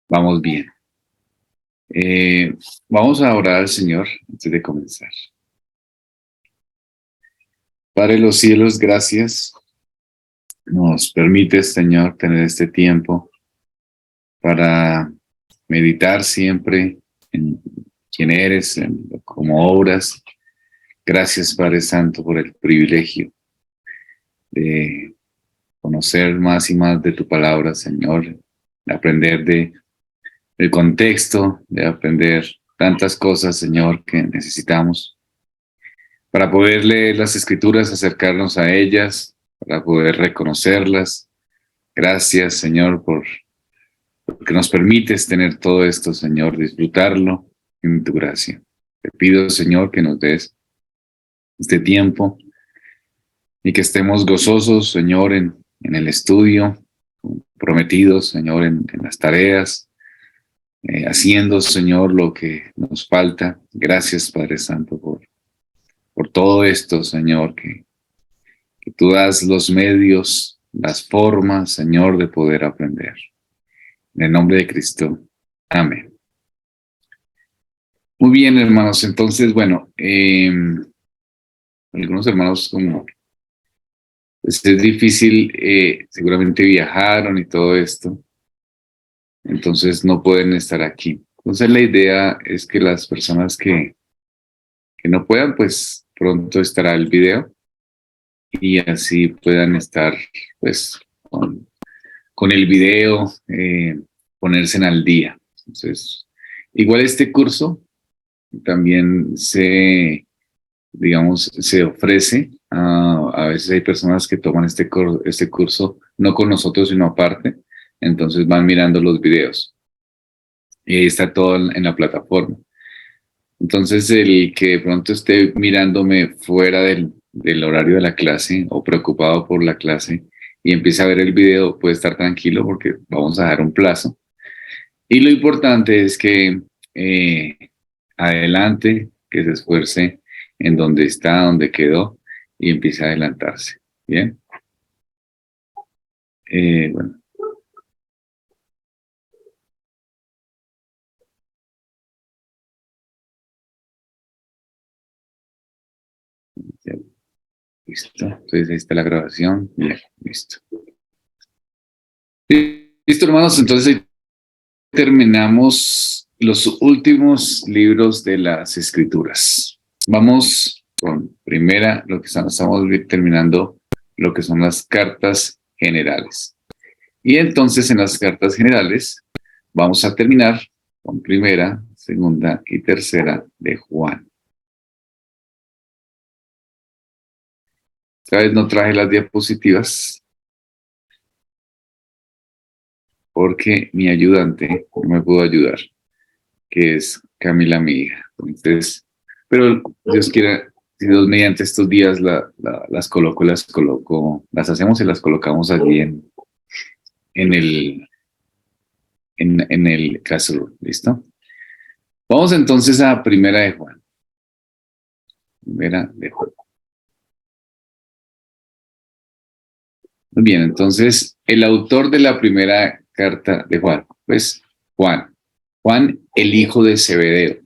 Vamos bien. Vamos a orar al Señor antes de comenzar. Padre de los cielos, gracias. Nos permite, Señor, tener este tiempo para meditar siempre en quién eres, en cómo obras. Gracias, Padre Santo, por el privilegio de conocer más y más de tu palabra, Señor, de aprender del contexto, de aprender tantas cosas, Señor, que necesitamos para poder leer las Escrituras, acercarnos a ellas, para poder reconocerlas. Gracias, Señor, porque nos permites tener todo esto, Señor, disfrutarlo en tu gracia. Te pido, Señor, que nos des este tiempo y que estemos gozosos, Señor, en el estudio, comprometidos, Señor, en las tareas, haciendo, Señor, lo que nos falta. Gracias, Padre Santo, por todo esto, Señor, que tú das los medios, las formas, Señor, de poder aprender. En el nombre de Cristo. Amén. Muy bien, hermanos. Entonces, bueno, algunos hermanos como pues es difícil, seguramente viajaron y todo esto, entonces no pueden estar aquí. Entonces la idea es que las personas que no puedan, pues pronto estará el video y así puedan estar pues con el video, ponerse al día. Entonces, igual este curso también digamos, se ofrece. A veces hay personas que toman este curso no con nosotros, sino aparte. Entonces van mirando los videos. Y ahí está todo en la plataforma. Entonces, el que de pronto esté mirándome fuera del horario de la clase o preocupado por la clase y empiece a ver el video, puede estar tranquilo porque vamos a dar un plazo. Y lo importante es que adelante, que se esfuerce en donde está, donde quedó y empiece a adelantarse. Bien. Bueno. Ya, listo. Entonces ahí está la grabación. Bien, listo. Listo, hermanos. Entonces ahí terminamos los últimos libros de las Escrituras. Vamos con primera, lo que estamos terminando, lo que son las cartas generales. Y entonces en las cartas generales vamos a terminar con primera, segunda y tercera de Juan. Esta vez no traje las diapositivas porque mi ayudante no me pudo ayudar, que es Camila, mi hija. Entonces, pero Dios quiera, si Dios mediante estos días las coloco, las hacemos y las colocamos allí en el Classroom. ¿Listo? Vamos entonces a primera de Juan. Primera de Juan. Muy bien, entonces el autor de la primera carta de Juan, pues Juan, el hijo de Zebedeo.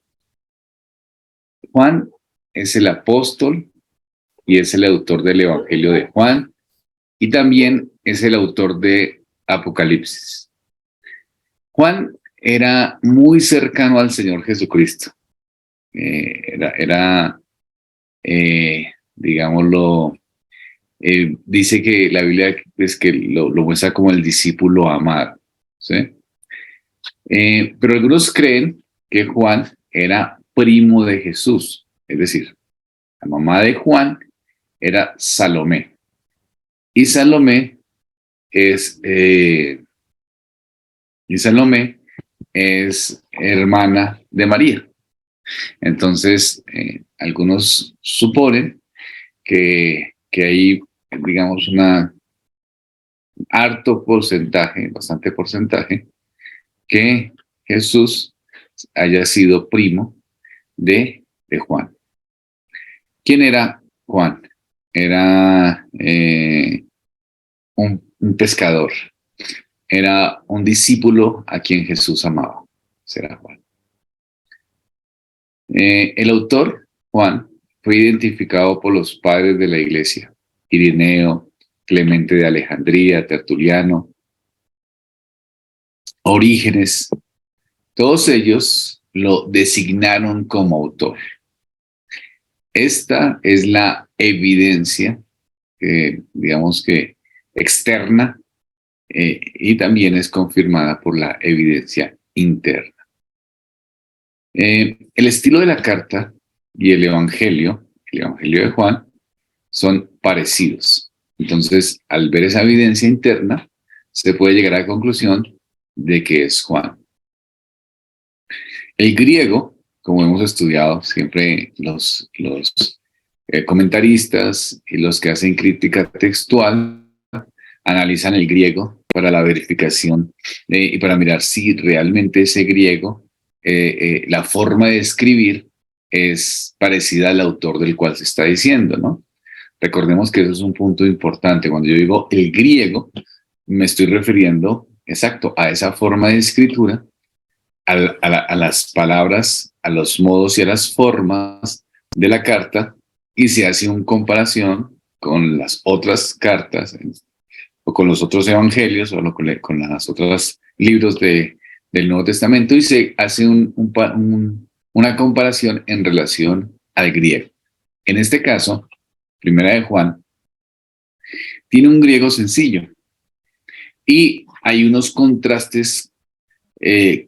Juan es el apóstol y es el autor del Evangelio de Juan y también es el autor de Apocalipsis. Juan era muy cercano al Señor Jesucristo. Digámoslo, dice que la Biblia es que lo muestra como el discípulo amado, ¿sí? Pero algunos creen que Juan era primo de Jesús, es decir, la mamá de Juan era Salomé. Y Salomé es, hermana de María. Entonces, algunos suponen que hay, digamos, harto porcentaje, bastante porcentaje, que Jesús haya sido primo de Juan. ¿Quién era Juan? Era un pescador. era un discípulo a quien Jesús amaba. Será Juan. El autor, Juan, fue identificado por los padres de la iglesia: Ireneo, Clemente de Alejandría, Tertuliano, Orígenes. Todos ellos lo designaron como autor. Esta es la evidencia, digamos que externa, y también es confirmada por la evidencia interna. El estilo de la carta y el Evangelio de Juan, son parecidos. Entonces, al ver esa evidencia interna, se puede llegar a la conclusión de que es Juan. El griego, como hemos estudiado, siempre los comentaristas y los que hacen crítica textual analizan el griego para la verificación y para mirar si realmente ese griego, la forma de escribir es parecida al autor del cual se está diciendo, ¿no? Recordemos que eso es un punto importante. Cuando yo digo el griego, me estoy refiriendo, exacto, a esa forma de escritura, a las palabras, a los modos y a las formas de la carta, y se hace una comparación con las otras cartas o con los otros evangelios o con los otros libros del Nuevo Testamento, y se hace una comparación en relación al griego. En este caso, Primera de Juan, tiene un griego sencillo y hay unos contrastes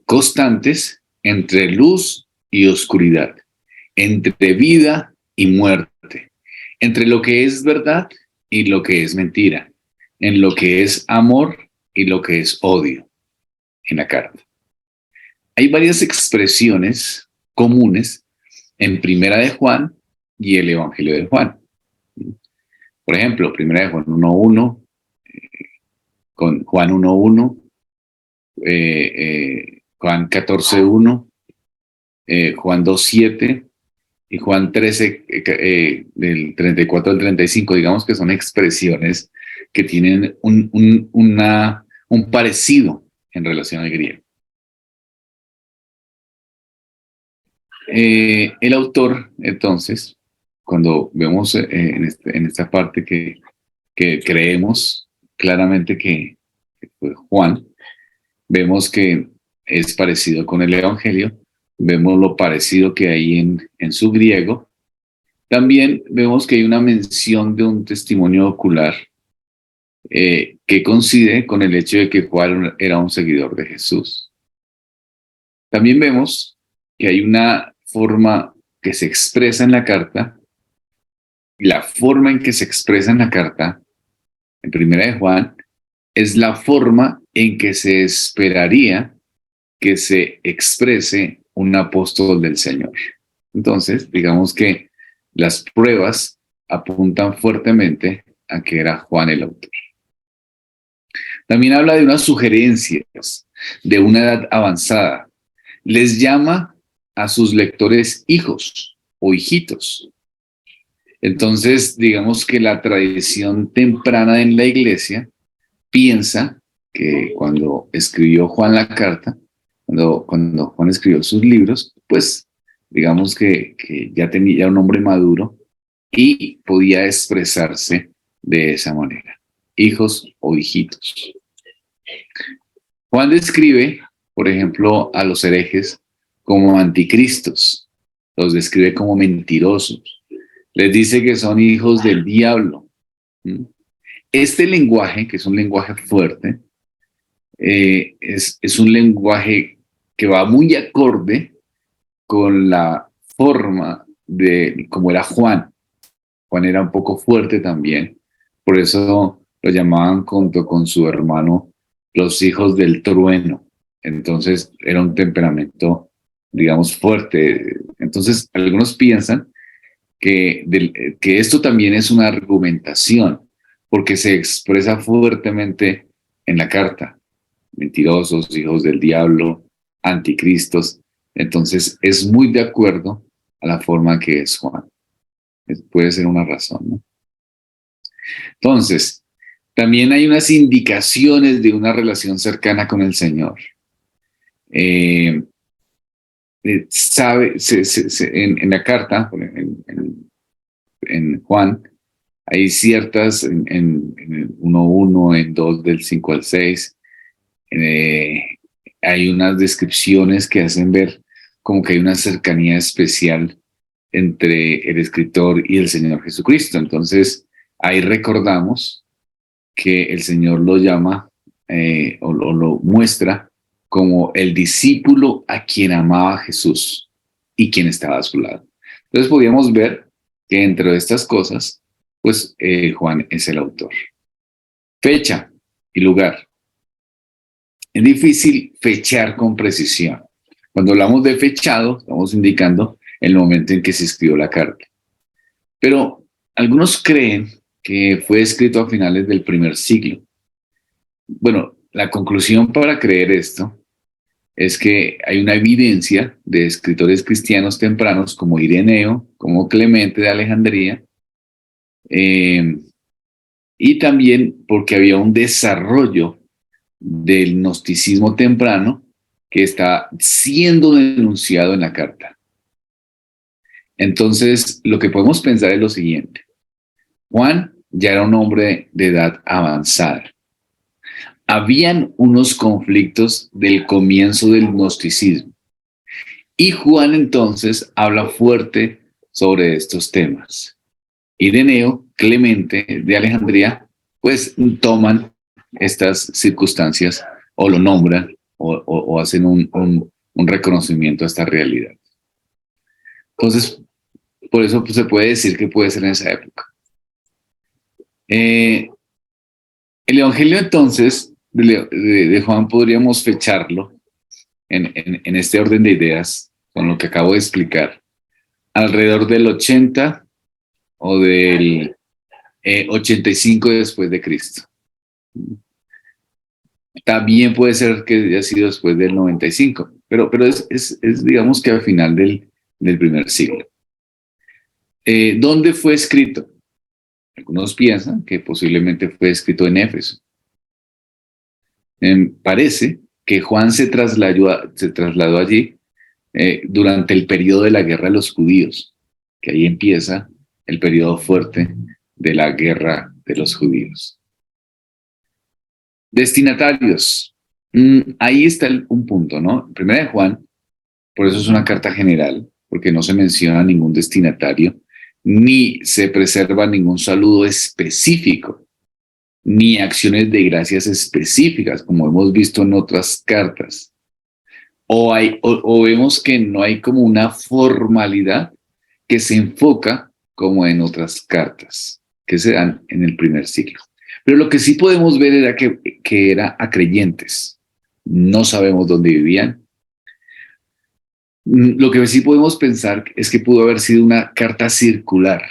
constantes entre luz y oscuridad, entre vida y muerte, entre lo que es verdad y lo que es mentira, en lo que es amor y lo que es odio en la carta. Hay varias expresiones comunes en Primera de Juan y el Evangelio de Juan. Por ejemplo, Primera de Juan 1.1, con Juan 1.1, Juan 14.1, Juan 2.7 y Juan 13, del 34 al 35, digamos que son expresiones que tienen un parecido en relación al griego. El autor, entonces, cuando vemos en esta parte que creemos claramente que fue Juan, vemos que es parecido con el Evangelio, vemos lo parecido que hay en su griego. También vemos que hay una mención de un testimonio ocular que coincide con el hecho de que Juan era un seguidor de Jesús. También vemos que hay una forma que se expresa en la carta, y la forma en que se expresa en la carta, en Primera de Juan, es la forma en que se esperaría que se exprese un apóstol del Señor. Entonces, digamos que las pruebas apuntan fuertemente a que era Juan el autor. También habla de unas sugerencias de una edad avanzada. Les llama a sus lectores hijos o hijitos. Entonces, digamos que la tradición temprana en la iglesia piensa que cuando escribió Juan la carta, cuando Juan escribió sus libros, pues digamos que ya tenía un hombre maduro y podía expresarse de esa manera, hijos o hijitos. Juan describe, por ejemplo, a los herejes como anticristos, los describe como mentirosos, les dice que son hijos del diablo. Este lenguaje, que es un lenguaje fuerte, es un lenguaje que va muy acorde con la forma de cómo era Juan. Juan era un poco fuerte también, por eso lo llamaban junto con su hermano los hijos del trueno. Entonces era un temperamento, digamos, fuerte. Entonces algunos piensan que esto también es una argumentación, porque se expresa fuertemente en la carta. Mentirosos, hijos del diablo, anticristos. Entonces es muy de acuerdo a la forma que es Juan. Puede ser una razón, ¿no? Entonces, También hay unas indicaciones de una relación cercana con el Señor. Eh, en la carta, en Juan, hay ciertas, en el 1:1, en 2 del 5 al 6, eh, hay unas descripciones que hacen ver como que hay una cercanía especial entre el escritor y el Señor Jesucristo. Entonces, ahí recordamos que el Señor lo llama o lo muestra como el discípulo a quien amaba Jesús y quien estaba a su lado. Entonces podíamos ver que entre estas cosas, pues Juan es el autor. Fecha y lugar. Es difícil fechar con precisión. Cuando hablamos de fechado, estamos indicando el momento en que se escribió la carta. Pero algunos creen que fue escrito a finales del primer siglo. Bueno, la conclusión para creer esto es que hay una evidencia de escritores cristianos tempranos como Ireneo, como Clemente de Alejandría, eh, y también porque había un desarrollo del gnosticismo temprano que está siendo denunciado en la carta. Entonces, lo que podemos pensar es lo siguiente. Juan ya era un hombre de edad avanzada. Habían unos conflictos del comienzo del gnosticismo. Y Juan entonces habla fuerte sobre estos temas. Ireneo, Clemente de Alejandría, pues toman estas circunstancias o lo nombran o hacen un reconocimiento a esta realidad. Entonces, por eso pues, se puede decir que puede ser en esa época. El Evangelio entonces de Juan podríamos fecharlo en este orden de ideas con lo que acabo de explicar, alrededor del 80 o del 85 después de Cristo. También puede ser que haya sido después del 95, pero es digamos que al final del primer siglo. ¿Dónde fue escrito? Algunos piensan que posiblemente fue escrito en Éfeso. Parece que Juan se trasladó allí durante el periodo de la guerra de los judíos, que ahí empieza el periodo fuerte de la guerra de los judíos. Destinatarios. Ahí está un punto, ¿no? Primera de Juan, por eso es una carta general, porque no se menciona ningún destinatario, ni se preserva ningún saludo específico, ni acciones de gracias específicas, como hemos visto en otras cartas. O vemos que no hay como una formalidad que se enfoca como en otras cartas que se dan en el primer siglo. Pero lo que sí podemos ver era que era a creyentes. No sabemos dónde vivían. Lo que sí podemos pensar es que pudo haber sido una carta circular,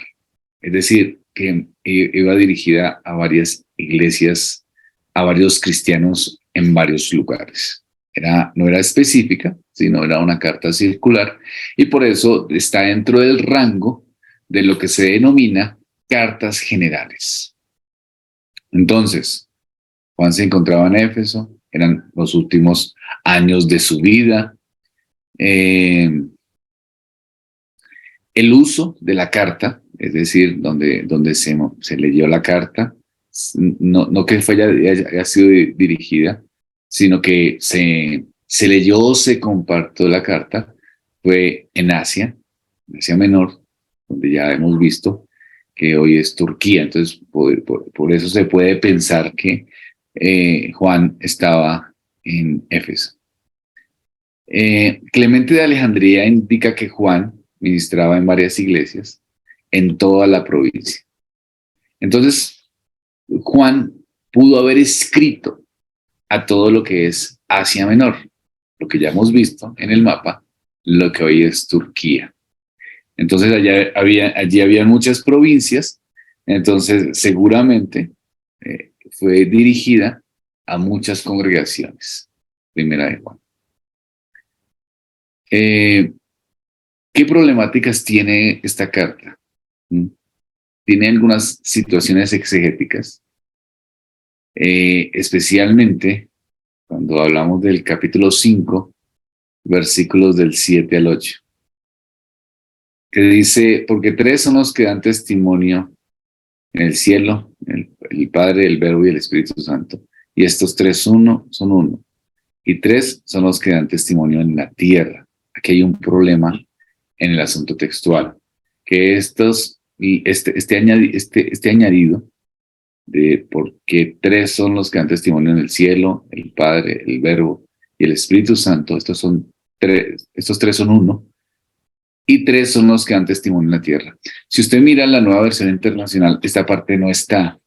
es decir, que iba dirigida a varias iglesias, a varios cristianos en varios lugares. No era específica, sino era una carta circular, y por eso está dentro del rango de lo que se denomina cartas generales. Entonces, Juan se encontraba en Éfeso, eran los últimos años de su vida. El uso de la carta, es decir, donde se leyó la carta, no que haya sido dirigida, sino que se leyó, se compartió la carta, fue en Asia Menor, donde ya hemos visto que hoy es Turquía. Entonces, por eso se puede pensar que Juan estaba en Éfeso. Clemente de Alejandría indica que Juan ministraba en varias iglesias en toda la provincia. Entonces, Juan pudo haber escrito a todo lo que es Asia Menor, lo que ya hemos visto en el mapa, lo que hoy es Turquía. Entonces, allí había muchas provincias, entonces seguramente fue dirigida a muchas congregaciones. Primera de Juan. ¿Qué problemáticas tiene esta carta? Tiene algunas situaciones exegéticas. especialmente cuando hablamos del capítulo 5, versículos del 7 al 8, que dice, porque tres son los que dan testimonio en el cielo, el Padre, el Verbo y el Espíritu Santo. Y estos tres son uno. Y tres son los que dan testimonio en la tierra. Aquí hay un problema en el asunto textual, que este añadido de porque tres son los que dan testimonio en el cielo, el Padre, el Verbo y el Espíritu Santo, estos tres son uno, y tres son los que dan testimonio en la tierra. Si usted mira la nueva versión internacional, esta parte no está,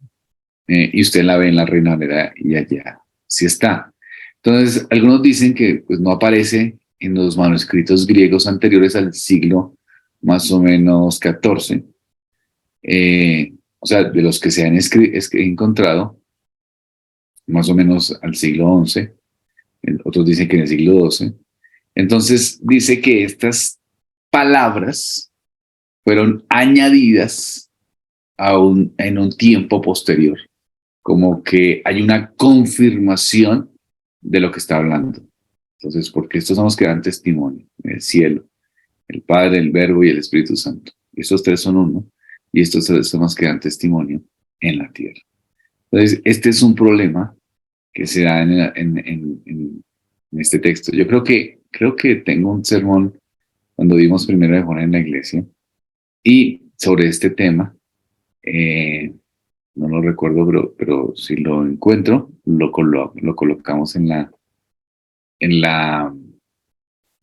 y usted la ve en la Reina Valera y allá sí está. Entonces, algunos dicen que pues, no aparece en los manuscritos griegos anteriores al siglo más o menos XIV, o sea, de los que se han encontrado, más o menos al siglo XI, otros dicen que en el siglo XII. Entonces, dice que estas palabras fueron añadidas en un tiempo posterior, como que hay una confirmación de lo que está hablando. Entonces, porque estos son los que dan testimonio en el cielo, el Padre, el Verbo y el Espíritu Santo. Estos tres son uno, y estos tres son los que dan testimonio en la tierra. Entonces, este es un problema que se da en este texto. Yo creo que tengo un sermón cuando dimos primero de Juan en la iglesia, y sobre este tema, no lo recuerdo, pero si lo encuentro, lo colocamos en la,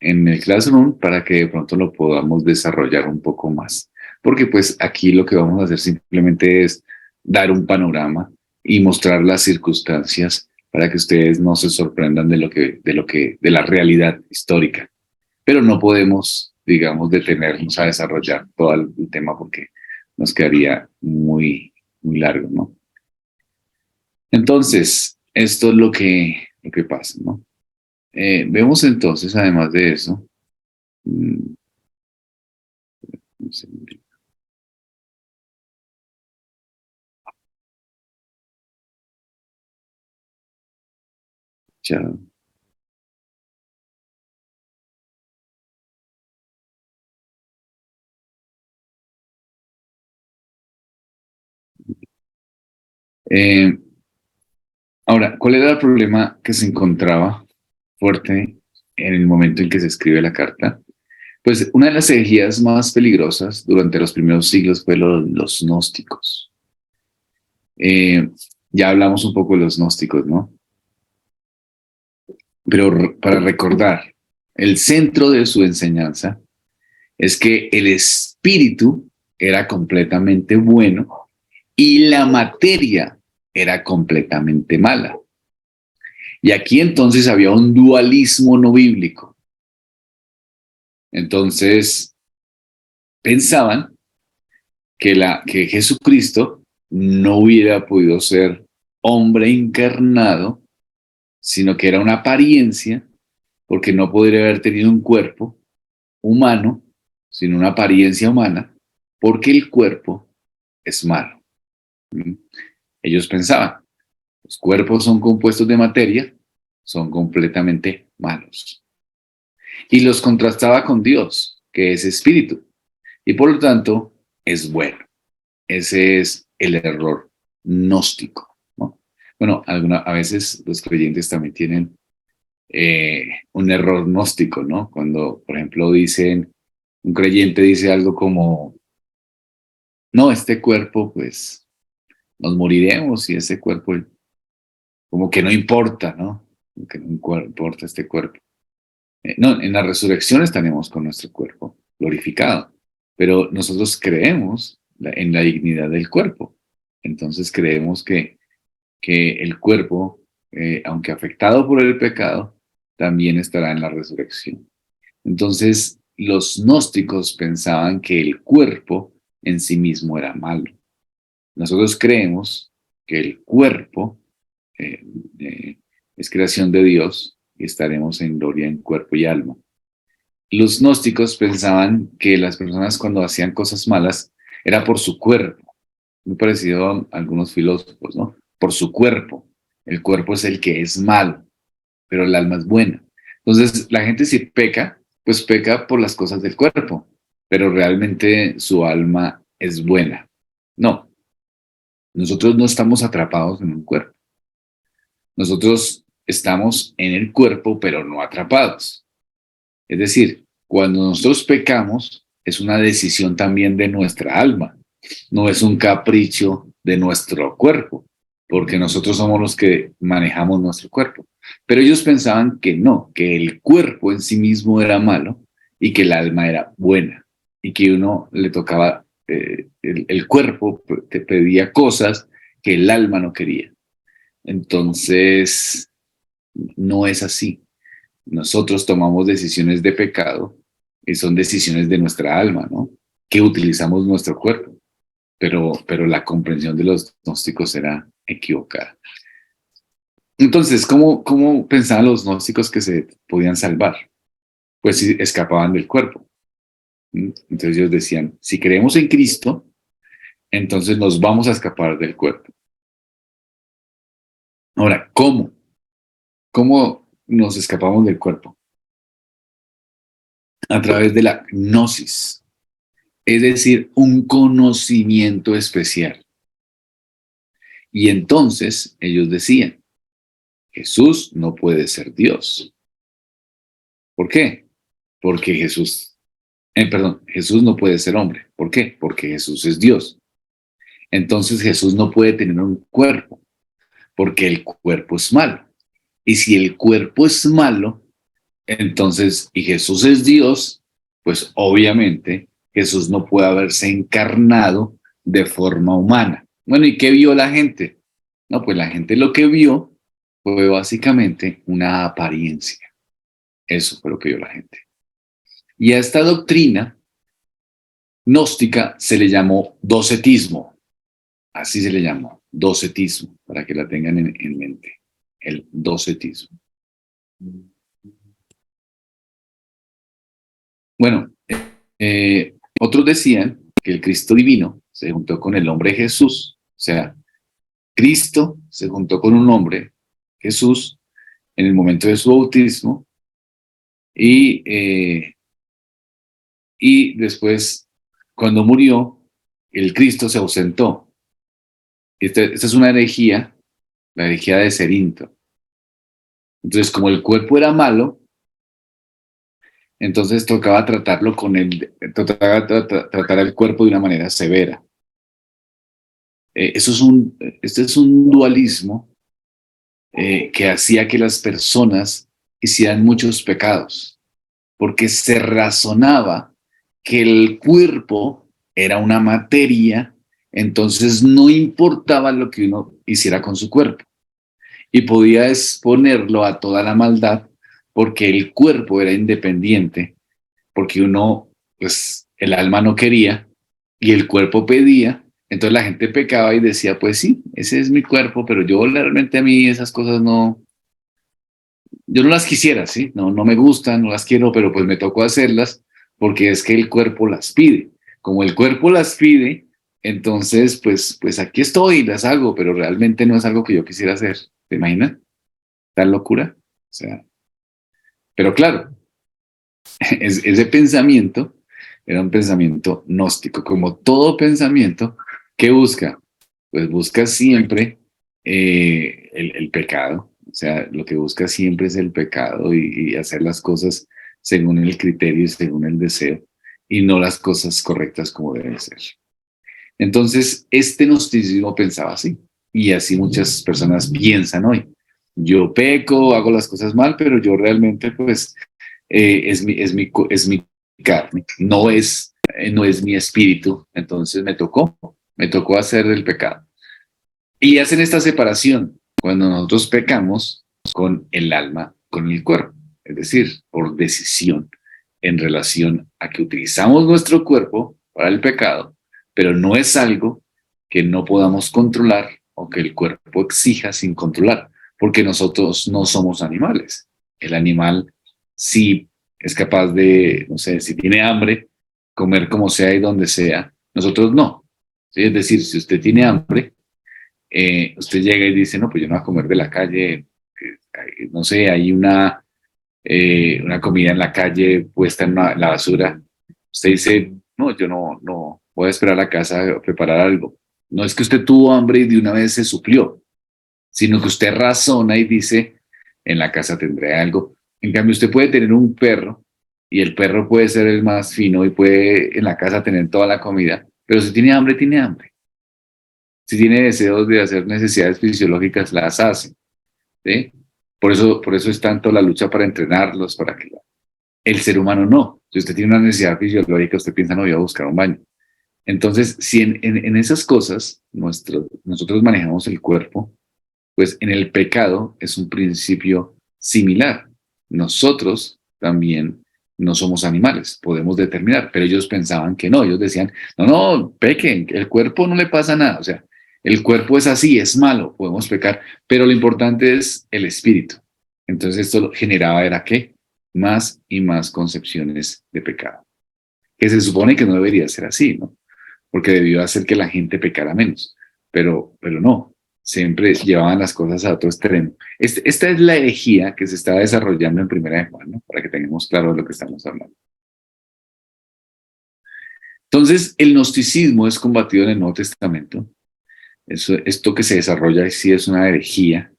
en el Classroom para que de pronto lo podamos desarrollar un poco más. Porque pues aquí lo que vamos a hacer simplemente es dar un panorama y mostrar las circunstancias para que ustedes no se sorprendan de la realidad histórica. Pero no podemos, digamos, detenernos a desarrollar todo el tema porque nos quedaría muy largo, ¿no? Entonces, esto es lo que pasa, ¿no? Vemos entonces, además de eso, un segundito, ya. Eh, Ahora, ¿cuál era el problema que se encontraba fuerte en el momento en que se escribe la carta? Pues una de las herejías más peligrosas durante los primeros siglos fue los gnósticos. Eh, ya hablamos un poco de los gnósticos, ¿no? Pero para recordar, el centro de su enseñanza es que el espíritu era completamente bueno y la materia era completamente mala. Y aquí entonces había un dualismo no bíblico. Entonces pensaban que Jesucristo no hubiera podido ser hombre encarnado, sino que era una apariencia, porque no podría haber tenido un cuerpo humano, sino una apariencia humana, porque el cuerpo es malo. ¿Mm? Ellos pensaban, los cuerpos son compuestos de materia, son completamente malos. Y los contrastaba con Dios, que es espíritu, y por lo tanto es bueno. Ese es el error gnóstico, ¿no? Bueno, a veces los creyentes también tienen un error gnóstico, ¿no? Cuando, por ejemplo, un creyente dice algo como, no, este cuerpo, pues, nos moriremos y ese cuerpo, como que no importa, ¿no? Como que no importa este cuerpo. No, en la resurrección estaremos con nuestro cuerpo glorificado, pero nosotros creemos en la dignidad del cuerpo. Entonces creemos que el cuerpo, aunque afectado por el pecado, también estará en la resurrección. Entonces, los gnósticos pensaban que el cuerpo en sí mismo era malo. Nosotros creemos que el cuerpo eh, eh, es creación de Dios y estaremos en gloria en cuerpo y alma. Los gnósticos pensaban que las personas cuando hacían cosas malas era por su cuerpo, muy parecido a algunos filósofos, ¿no? Por su cuerpo. El cuerpo es el que es malo, pero el alma es buena. Entonces, la gente si peca, pues peca por las cosas del cuerpo, pero realmente su alma es buena. No, nosotros no estamos atrapados en un cuerpo. Nosotros estamos en el cuerpo, pero no atrapados. Es decir, cuando nosotros pecamos, es una decisión también de nuestra alma, no es un capricho de nuestro cuerpo, porque nosotros somos los que manejamos nuestro cuerpo. Pero ellos pensaban que no, que el cuerpo en sí mismo era malo y que el alma era buena, y que uno le tocaba, el cuerpo te pedía cosas que el alma no quería. Entonces, no es así. Nosotros tomamos decisiones de pecado y son decisiones de nuestra alma, ¿no? Que utilizamos nuestro cuerpo, pero la comprensión de los gnósticos era equivocada. Entonces, ¿cómo pensaban los gnósticos que se podían salvar? Pues si escapaban del cuerpo. Entonces ellos decían, si creemos en Cristo, entonces nos vamos a escapar del cuerpo. Ahora, ¿cómo? ¿Cómo nos escapamos del cuerpo? A través de la gnosis, es decir, un conocimiento especial. Y entonces ellos decían, Jesús no puede ser Dios. ¿Por qué? Porque Jesús no puede ser hombre. ¿Por qué? Porque Jesús es Dios. Entonces Jesús no puede tener un cuerpo, porque el cuerpo es malo. Y si el cuerpo es malo, entonces, y Jesús es Dios, pues obviamente Jesús no puede haberse encarnado de forma humana. Bueno, ¿y qué vio la gente? No, pues la gente lo que vio fue básicamente una apariencia. Eso fue lo que vio la gente. Y a esta doctrina gnóstica se le llamó docetismo. Así se le llamó, docetismo, para que la tengan en mente, el docetismo. Bueno, otros decían que el Cristo divino se juntó con el hombre Jesús, o sea, Cristo se juntó con un hombre, Jesús, en el momento de su bautismo y, y después, cuando murió, el Cristo se ausentó. Esta es una herejía, la herejía de Cerinto. Entonces, como el cuerpo era malo, entonces tocaba tratarlo tocaba tratar el cuerpo de una manera severa. Este es un dualismo que hacía que las personas hicieran muchos pecados, porque se razonaba que el cuerpo era una materia, entonces no importaba lo que uno hiciera con su cuerpo y podía exponerlo a toda la maldad porque el cuerpo era independiente, porque uno, pues el alma no quería y el cuerpo pedía. Entonces la gente pecaba y decía, pues sí, ese es mi cuerpo, pero yo realmente a mí esas cosas no, yo no las quisiera, ¿sí? No, no me gustan, no las quiero, pero pues me tocó hacerlas porque es que el cuerpo las pide. Como el cuerpo las pide, entonces pues aquí estoy, las hago, pero realmente no es algo que yo quisiera hacer. ¿Te imaginas? ¿Tal locura? O sea, pero claro, ese pensamiento era un pensamiento gnóstico, como todo pensamiento que busca, pues busca siempre el pecado, o sea, lo que busca siempre es el pecado y hacer las cosas según el criterio y según el deseo, y no las cosas correctas como deben ser. Entonces, este gnosticismo pensaba así, y así muchas personas piensan hoy. Yo peco, hago las cosas mal, pero yo realmente, pues, es mi carne, no es mi espíritu, entonces me tocó hacer el pecado. Y hacen esta separación cuando nosotros pecamos con el alma, con el cuerpo, es decir, por decisión en relación a que utilizamos nuestro cuerpo para el pecado, pero no es algo que no podamos controlar o que el cuerpo exija sin controlar, porque nosotros no somos animales. El animal sí es capaz de, no sé, si tiene hambre, comer como sea y donde sea. Nosotros no. ¿Sí? Es decir, si usted tiene hambre, usted llega y dice, no, pues yo no voy a comer de la calle, no sé, hay una comida en la calle puesta en la basura. Usted dice, no, yo no voy a esperar a la casa a preparar algo. No es que usted tuvo hambre y de una vez se suplió, sino que usted razona y dice, en la casa tendré algo. En cambio, usted puede tener un perro y el perro puede ser el más fino y puede en la casa tener toda la comida, pero si tiene hambre, tiene hambre. Si tiene deseos de hacer necesidades fisiológicas, las hace. ¿Sí? Por eso es tanto la lucha para entrenarlos, para que el ser humano no. Si usted tiene una necesidad fisiológica, usted piensa, no, voy a buscar un baño. Entonces, si en esas cosas nosotros manejamos el cuerpo, pues en el pecado es un principio similar. Nosotros también no somos animales, podemos determinar, pero ellos pensaban que no, ellos decían, no, pequen, el cuerpo no le pasa nada, o sea, el cuerpo es así, es malo, podemos pecar, pero lo importante es el espíritu. Entonces esto generaba era qué, más y más concepciones de pecado, que se supone que no debería ser así, ¿no? Porque debió hacer que la gente pecara menos, pero no, siempre llevaban las cosas a otro extremo. Esta es la herejía que se está desarrollando en Primera de Juan, ¿no? Para que tengamos claro de lo que estamos hablando. Entonces, el gnosticismo es combatido en el Nuevo Testamento. Esto que se desarrolla sí es una herejía,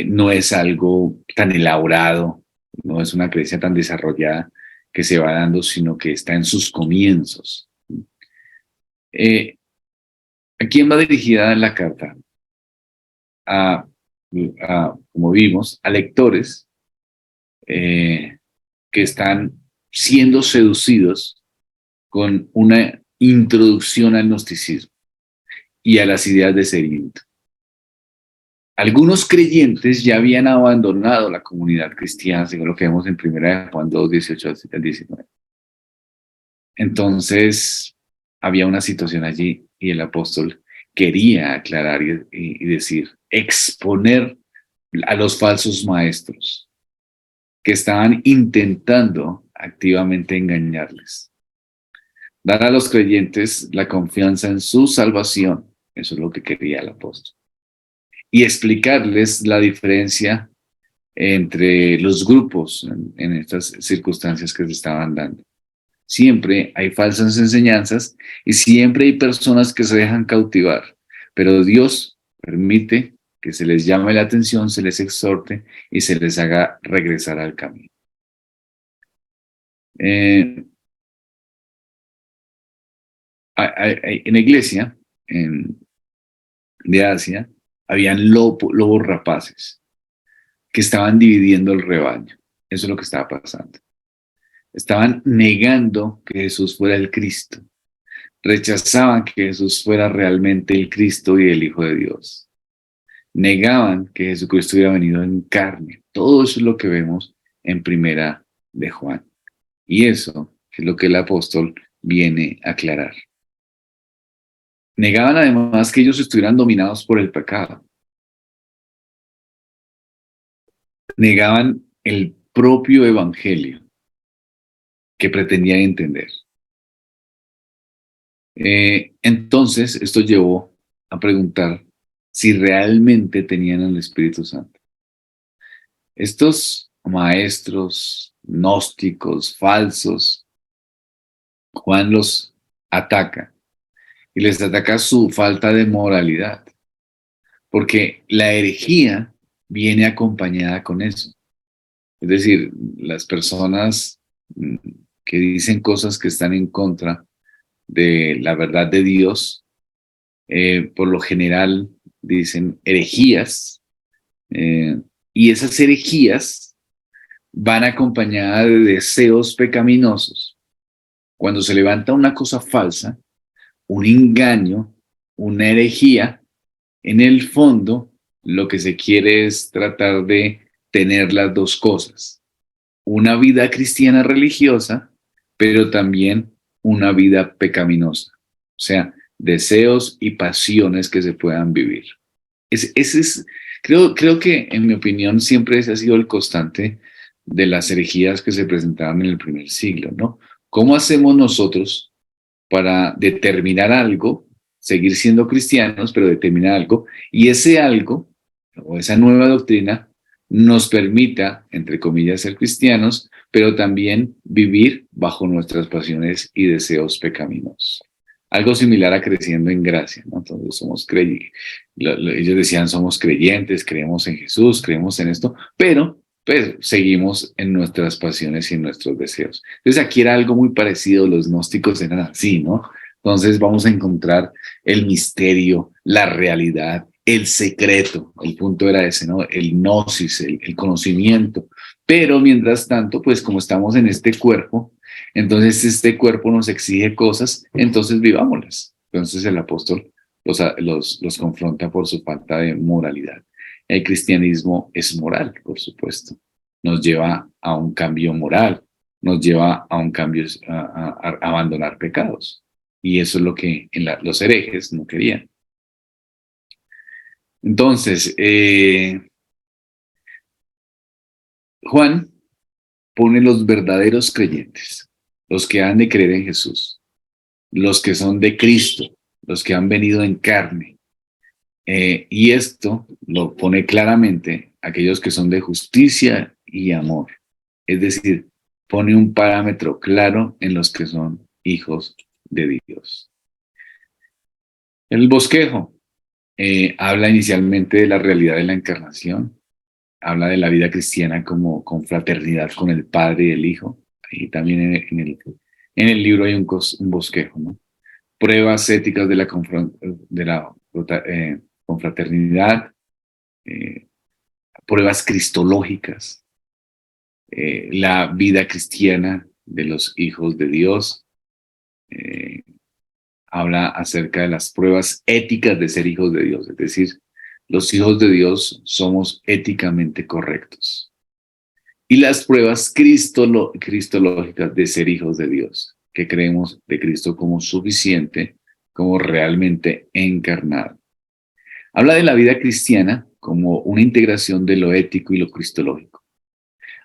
no es algo tan elaborado, no es una creencia tan desarrollada que se va dando, sino que está en sus comienzos. ¿A quién va dirigida la carta? A, como vimos, a lectores que están siendo seducidos con una introducción al gnosticismo y a las ideas de seguimiento. Algunos creyentes ya habían abandonado la comunidad cristiana, según lo que vemos en 1 Juan 2, 18 al 19. Entonces, había una situación allí y el apóstol quería aclarar y decir, exponer a los falsos maestros que estaban intentando activamente engañarles. Dar a los creyentes la confianza en su salvación, eso es lo que quería el apóstol. Y explicarles la diferencia entre los grupos en estas circunstancias que se estaban dando. Siempre hay falsas enseñanzas y siempre hay personas que se dejan cautivar, pero Dios permite que se les llame la atención, se les exhorte y se les haga regresar al camino. En la iglesia de Asia habían lobos rapaces que estaban dividiendo el rebaño. Eso es lo que estaba pasando. Estaban negando que Jesús fuera el Cristo. Rechazaban que Jesús fuera realmente el Cristo y el Hijo de Dios. Negaban que Jesucristo hubiera venido en carne. Todo eso es lo que vemos en Primera de Juan. Y eso es lo que el apóstol viene a aclarar. Negaban además que ellos estuvieran dominados por el pecado. Negaban el propio evangelio que pretendían entender. Entonces, esto llevó a preguntar si realmente tenían el Espíritu Santo. Estos maestros gnósticos, falsos, Juan los ataca y les ataca su falta de moralidad, porque la herejía viene acompañada con eso. Es decir, las personas que dicen cosas que están en contra de la verdad de Dios, por lo general dicen herejías, y esas herejías van acompañadas de deseos pecaminosos. Cuando se levanta una cosa falsa, un engaño, una herejía, en el fondo lo que se quiere es tratar de tener las dos cosas. Una vida cristiana religiosa, pero también una vida pecaminosa. O sea, deseos y pasiones que se puedan vivir. Creo que, en mi opinión, siempre ese ha sido el constante de las herejías que se presentaron en el primer siglo, ¿no? ¿Cómo hacemos nosotros para determinar algo seguir siendo cristianos, pero determina algo, y ese algo, o esa nueva doctrina, nos permita, entre comillas, ser cristianos, pero también vivir bajo nuestras pasiones y deseos pecaminosos. Algo similar a creciendo en gracia, ¿no? Entonces somos creyentes, ellos decían somos creyentes, creemos en Jesús, creemos en esto, pero pues seguimos en nuestras pasiones y en nuestros deseos. Entonces aquí era algo muy parecido, los gnósticos eran así, ¿no? Entonces vamos a encontrar el misterio, la realidad, el secreto. El punto era ese, ¿no? El gnosis, el conocimiento. Pero mientras tanto, pues como estamos en este cuerpo, entonces este cuerpo nos exige cosas, entonces vivámoslas. Entonces el apóstol los confronta por su falta de moralidad. El cristianismo es moral, por supuesto. Nos lleva a un cambio moral, nos lleva a un cambio, a abandonar pecados. Y eso es lo que los herejes no querían. Entonces, Juan pone los verdaderos creyentes, los que han de creer en Jesús, los que son de Cristo, los que han venido en carne. Y esto lo pone claramente aquellos que son de justicia y amor. Es decir, pone un parámetro claro en los que son hijos de Dios. El bosquejo habla inicialmente de la realidad de la encarnación, habla de la vida cristiana como confraternidad con el Padre y el Hijo. Ahí también en el libro hay un bosquejo, ¿no? Pruebas éticas de la confraternidad, pruebas cristológicas, la vida cristiana de los hijos de Dios, habla acerca de las pruebas éticas de ser hijos de Dios, es decir, los hijos de Dios somos éticamente correctos. Y las pruebas cristológicas de ser hijos de Dios, que creemos de Cristo como suficiente, como realmente encarnado. Habla de la vida cristiana como una integración de lo ético y lo cristológico.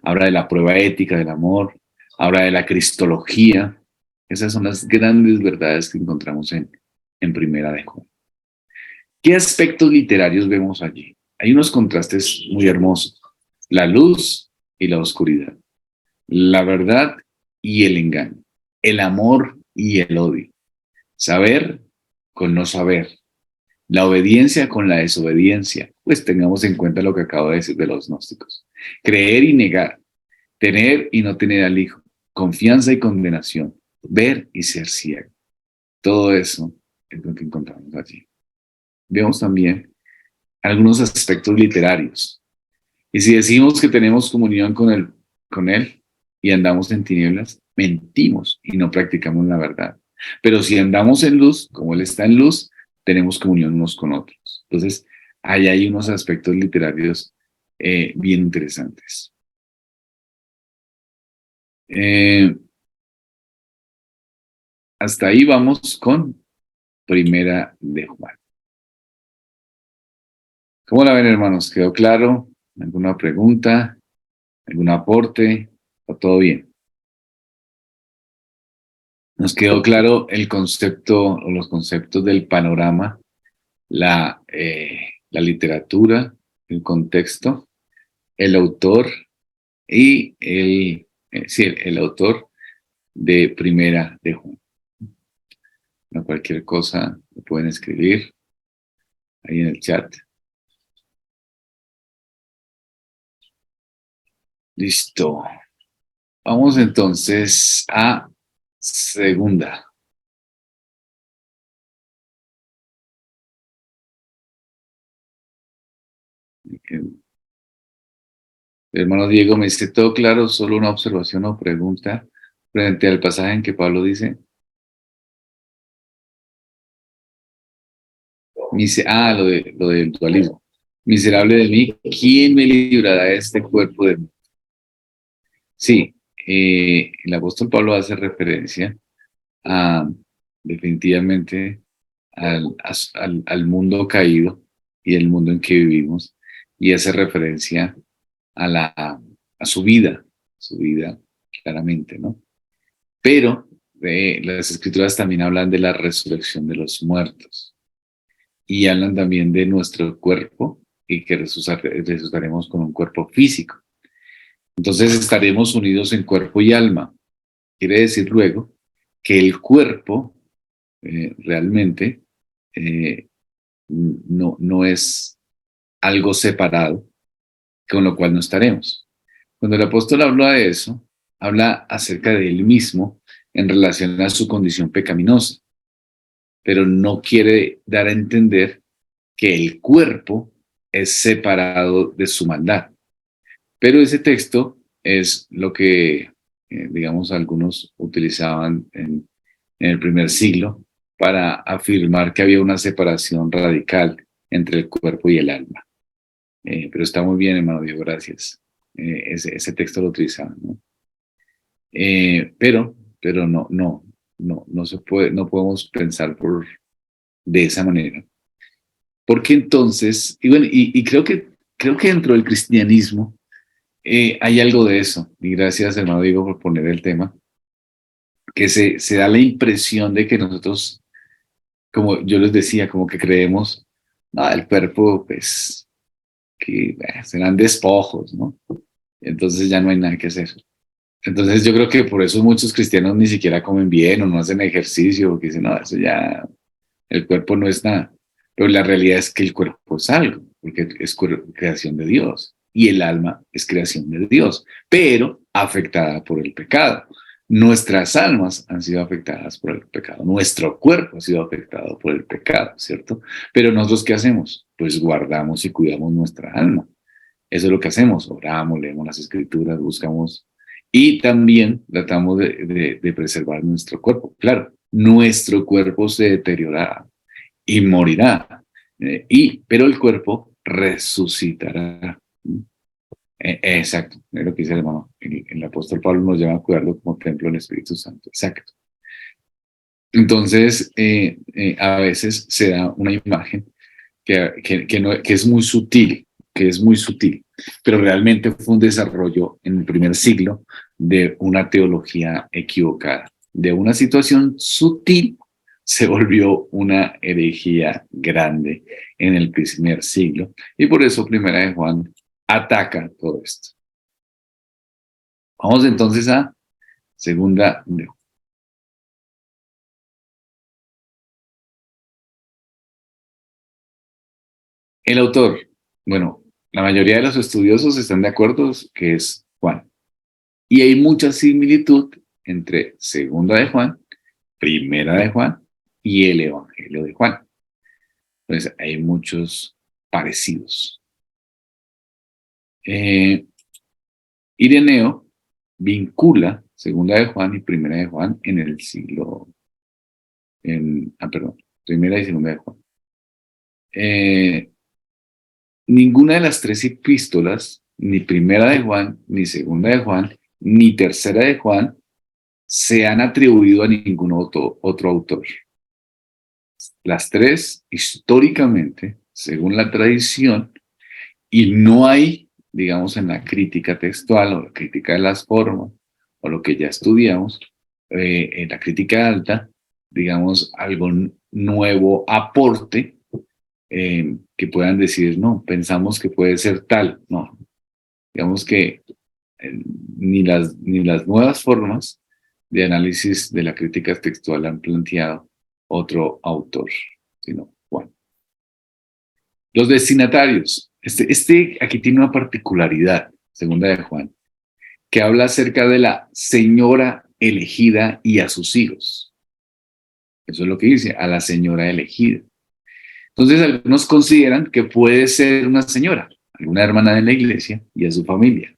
Habla de la prueba ética del amor, habla de la cristología. Esas son las grandes verdades que encontramos en Primera de Juan. ¿Qué aspectos literarios vemos allí? Hay unos contrastes muy hermosos. La luz y la oscuridad. La verdad y el engaño. El amor y el odio. Saber con no saber. La obediencia con la desobediencia. Pues tengamos en cuenta lo que acabo de decir de los gnósticos. Creer y negar. Tener y no tener al Hijo. Confianza y condenación. Ver y ser ciego. Todo eso es lo que encontramos allí. Vemos también algunos aspectos literarios. Y si decimos que tenemos comunión con él y andamos en tinieblas, mentimos y no practicamos la verdad. Pero si andamos en luz, como Él está en luz, tenemos comunión unos con otros. Entonces, ahí hay unos aspectos literarios bien interesantes. Hasta ahí vamos con Primera de Juan. ¿Cómo la ven, hermanos? ¿Quedó claro? ¿Alguna pregunta? ¿Algún aporte? ¿O todo bien? Nos quedó claro el concepto o los conceptos del panorama, la literatura, el contexto, el autor y el autor de Primera de Juan. No, cualquier cosa lo pueden escribir ahí en el chat. Listo. Vamos entonces a segunda. El hermano Diego me dice, todo claro, solo una observación o pregunta frente al pasaje en que Pablo dice, lo del dualismo. Miserable de mí, ¿quién me librará de este cuerpo de mí? Sí, el apóstol Pablo hace referencia a, definitivamente al mundo caído y el mundo en que vivimos, y hace referencia a su vida, claramente, ¿no? Pero las escrituras también hablan de la resurrección de los muertos. y hablan también de nuestro cuerpo y que resucitaremos con un cuerpo físico. Entonces estaremos unidos en cuerpo y alma. Quiere decir luego que el cuerpo realmente eh, no es algo separado, con lo cual no estaremos. Cuando el apóstol habla de eso, habla acerca de él mismo en relación a su condición pecaminosa, pero no quiere dar a entender que el cuerpo es separado de su maldad. Pero ese texto es lo que, digamos, algunos utilizaban en el primer siglo para afirmar que había una separación radical entre el cuerpo y el alma. Pero está muy bien, hermano Diego, gracias. Ese texto lo utilizaban, ¿no? Pero no se puede, no podemos pensar de esa manera. Porque entonces, y bueno, y creo que dentro del cristianismo hay algo de eso, y gracias, hermano Diego, por poner el tema, que se da la impresión de que nosotros, como yo les decía, como que creemos, el cuerpo, pues, que serán despojos, ¿no? Entonces ya no hay nada que hacer. Entonces yo creo que por eso muchos cristianos ni siquiera comen bien o no hacen ejercicio, porque dicen, no, eso ya, el cuerpo no es nada. Pero la realidad es que el cuerpo es algo, porque es creación de Dios y el alma es creación de Dios, pero afectada por el pecado. Nuestras almas han sido afectadas por el pecado, nuestro cuerpo ha sido afectado por el pecado, ¿cierto? Pero nosotros, ¿qué hacemos? Pues guardamos y cuidamos nuestra alma. Eso es lo que hacemos, oramos, leemos las escrituras, buscamos y también tratamos de preservar nuestro cuerpo. Claro, nuestro cuerpo se deteriorará y morirá, pero el cuerpo resucitará. Exacto, es lo que dice el hermano. El apóstol Pablo nos llama a cuidarlo como templo del Espíritu Santo. Exacto. Entonces, a veces se da una imagen que es muy sutil, pero realmente fue un desarrollo en el primer siglo de una teología equivocada. De una situación sutil se volvió una herejía grande en el primer siglo, y por eso Primera de Juan ataca todo esto. Vamos entonces a Segunda de Juan. El autor, bueno, la mayoría de los estudiosos están de acuerdo que es Juan. Y hay mucha similitud entre Segunda de Juan, Primera de Juan y el Evangelio de Juan. Entonces hay muchos parecidos. Ireneo vincula Segunda de Juan y Primera de Juan en el siglo, Primera y Segunda de Juan. Ninguna de las tres epístolas, ni Primera de Juan, ni Segunda de Juan, ni Tercera de Juan, se han atribuido a ningún otro autor. Las tres, históricamente, según la tradición, y no hay, digamos, en la crítica textual o la crítica de las formas, o lo que ya estudiamos, en la crítica alta, digamos, algún nuevo aporte que puedan decir, no, pensamos que puede ser tal, no. Digamos que ni las nuevas formas de análisis de la crítica textual han planteado otro autor, sino Juan. Los destinatarios. Este aquí tiene una particularidad, Segunda de Juan, que habla acerca de la señora elegida y a sus hijos. Eso es lo que dice, a la señora elegida. Entonces, algunos consideran que puede ser una señora, alguna hermana de la iglesia y a su familia.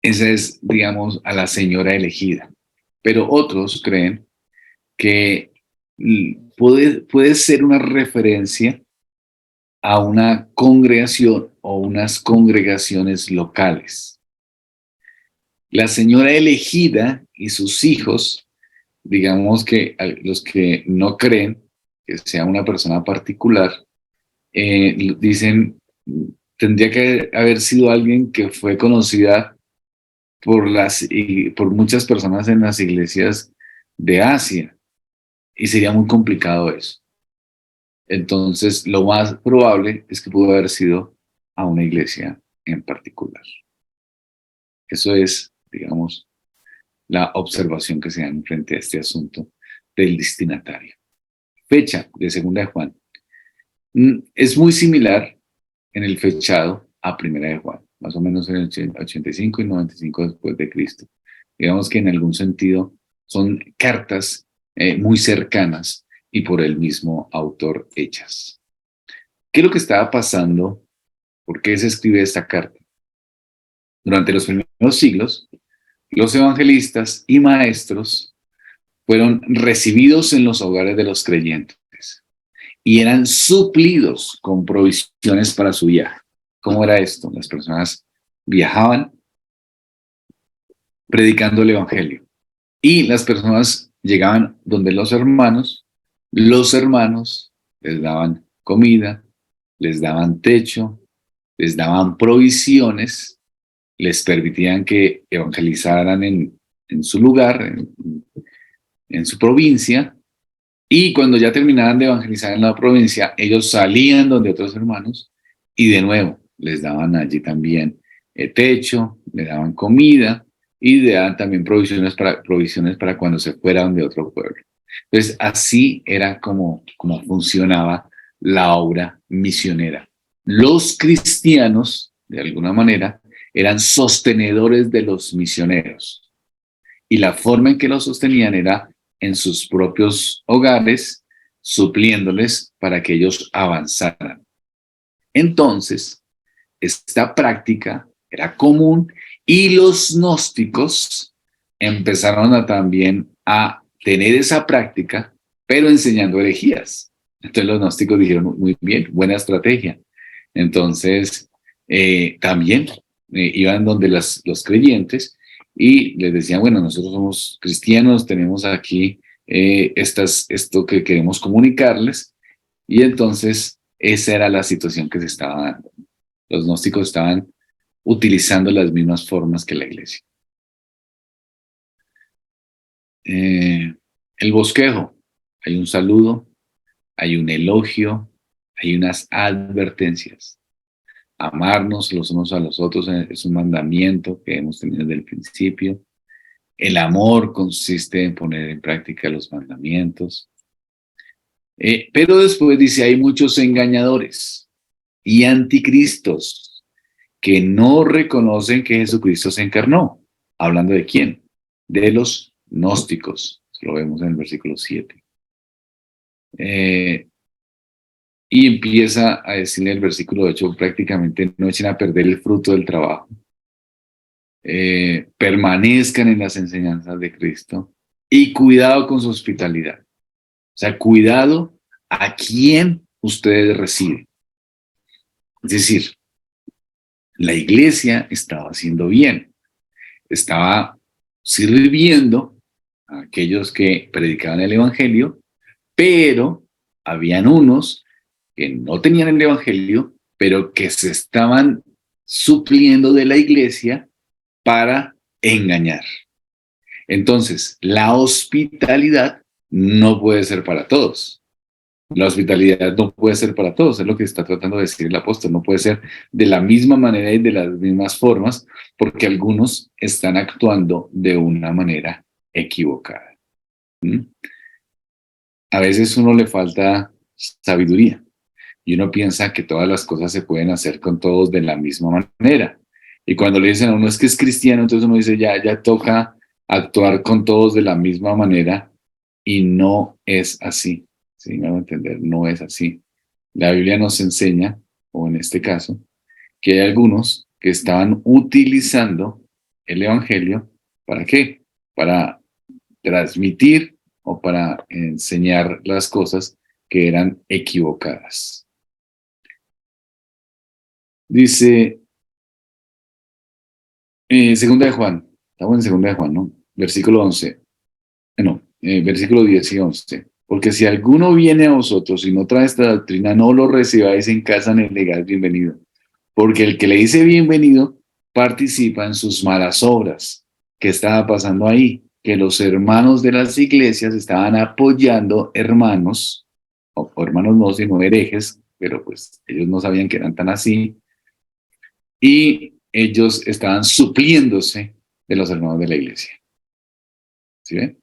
Esa es, digamos, a la señora elegida. Pero otros creen que puede ser una referencia a una congregación o unas congregaciones locales. La señora elegida y sus hijos, digamos que los que no creen que sea una persona particular, dicen, tendría que haber sido alguien que fue conocida por muchas personas en las iglesias de Asia, y sería muy complicado eso. Entonces, lo más probable es que pudo haber sido a una iglesia en particular. Eso es, digamos, la observación que se da frente a este asunto del destinatario. Fecha de Segunda de Juan. Es muy similar en el fechado a Primera de Juan, más o menos en el 85 y 95 después de Cristo. Digamos que en algún sentido son cartas muy cercanas y por el mismo autor hechas. ¿Qué es lo que estaba pasando? ¿Por qué se escribe esta carta? Durante los primeros siglos, los evangelistas y maestros fueron recibidos en los hogares de los creyentes y eran suplidos con provisiones para su viaje. ¿Cómo era esto? Las personas viajaban predicando el evangelio y las personas llegaban donde los hermanos les daban comida, les daban techo, les daban provisiones, les permitían que evangelizaran en su lugar, en su provincia, y cuando ya terminaban de evangelizar en la provincia, ellos salían donde otros hermanos y de nuevo les daban allí también techo, les daban comida y le daban también provisiones para cuando se fueran de otro pueblo. Entonces, así era como funcionaba la obra misionera. Los cristianos, de alguna manera, eran sostenedores de los misioneros. Y la forma en que los sostenían era en sus propios hogares, supliéndoles para que ellos avanzaran. Entonces, esta práctica era común y los gnósticos empezaron también a tener esa práctica, pero enseñando herejías. Entonces los gnósticos dijeron, muy bien, buena estrategia. Entonces, también iban donde los creyentes y les decían, bueno, nosotros somos cristianos, tenemos aquí esto que queremos comunicarles. Y entonces esa era la situación que se estaba dando. Los gnósticos estaban utilizando las mismas formas que la iglesia. El bosquejo. Hay un saludo, hay un elogio, hay unas advertencias. Amarnos los unos a los otros es un mandamiento que hemos tenido desde el principio. El amor consiste en poner en práctica los mandamientos. Pero después dice, hay muchos engañadores y anticristos que no reconocen que Jesucristo se encarnó. ¿Hablando de quién? De los gnósticos. Lo vemos en el versículo 7. Y empieza a decirle el versículo 8, prácticamente no echen a perder el fruto del trabajo. Permanezcan en las enseñanzas de Cristo y cuidado con su hospitalidad. O sea, cuidado a quién ustedes reciben. Es decir, la iglesia estaba haciendo bien, estaba sirviendo a aquellos que predicaban el evangelio, pero habían unos que no tenían el evangelio, pero que se estaban supliendo de la iglesia para engañar. Entonces, la hospitalidad no puede ser para todos. La hospitalidad no puede ser para todos, es lo que está tratando de decir el apóstol. No puede ser de la misma manera y de las mismas formas, porque algunos están actuando de una manera equivocada. A veces uno le falta sabiduría y uno piensa que todas las cosas se pueden hacer con todos de la misma manera. Y cuando le dicen a uno es que es cristiano, entonces uno dice ya toca actuar con todos de la misma manera y no es así. ¿Sí? Me van a entender, no es así. La Biblia nos enseña, o en este caso, que hay algunos que estaban utilizando el evangelio, ¿para qué? Para transmitir o para enseñar las cosas que eran equivocadas. Dice, segunda de Juan, estamos en segunda de Juan, ¿no? Versículo 11, versículo 10 y 11. Porque si alguno viene a vosotros y no trae esta doctrina, no lo recibáis en casa ni le digáis bienvenido. Porque el que le dice bienvenido participa en sus malas obras. ¿Qué estaba pasando ahí? Que los hermanos de las iglesias estaban apoyando hermanos o hermanos no, sino herejes, pero pues ellos no sabían que eran tan así, y ellos estaban supliéndose de los hermanos de la iglesia. ¿Sí ven?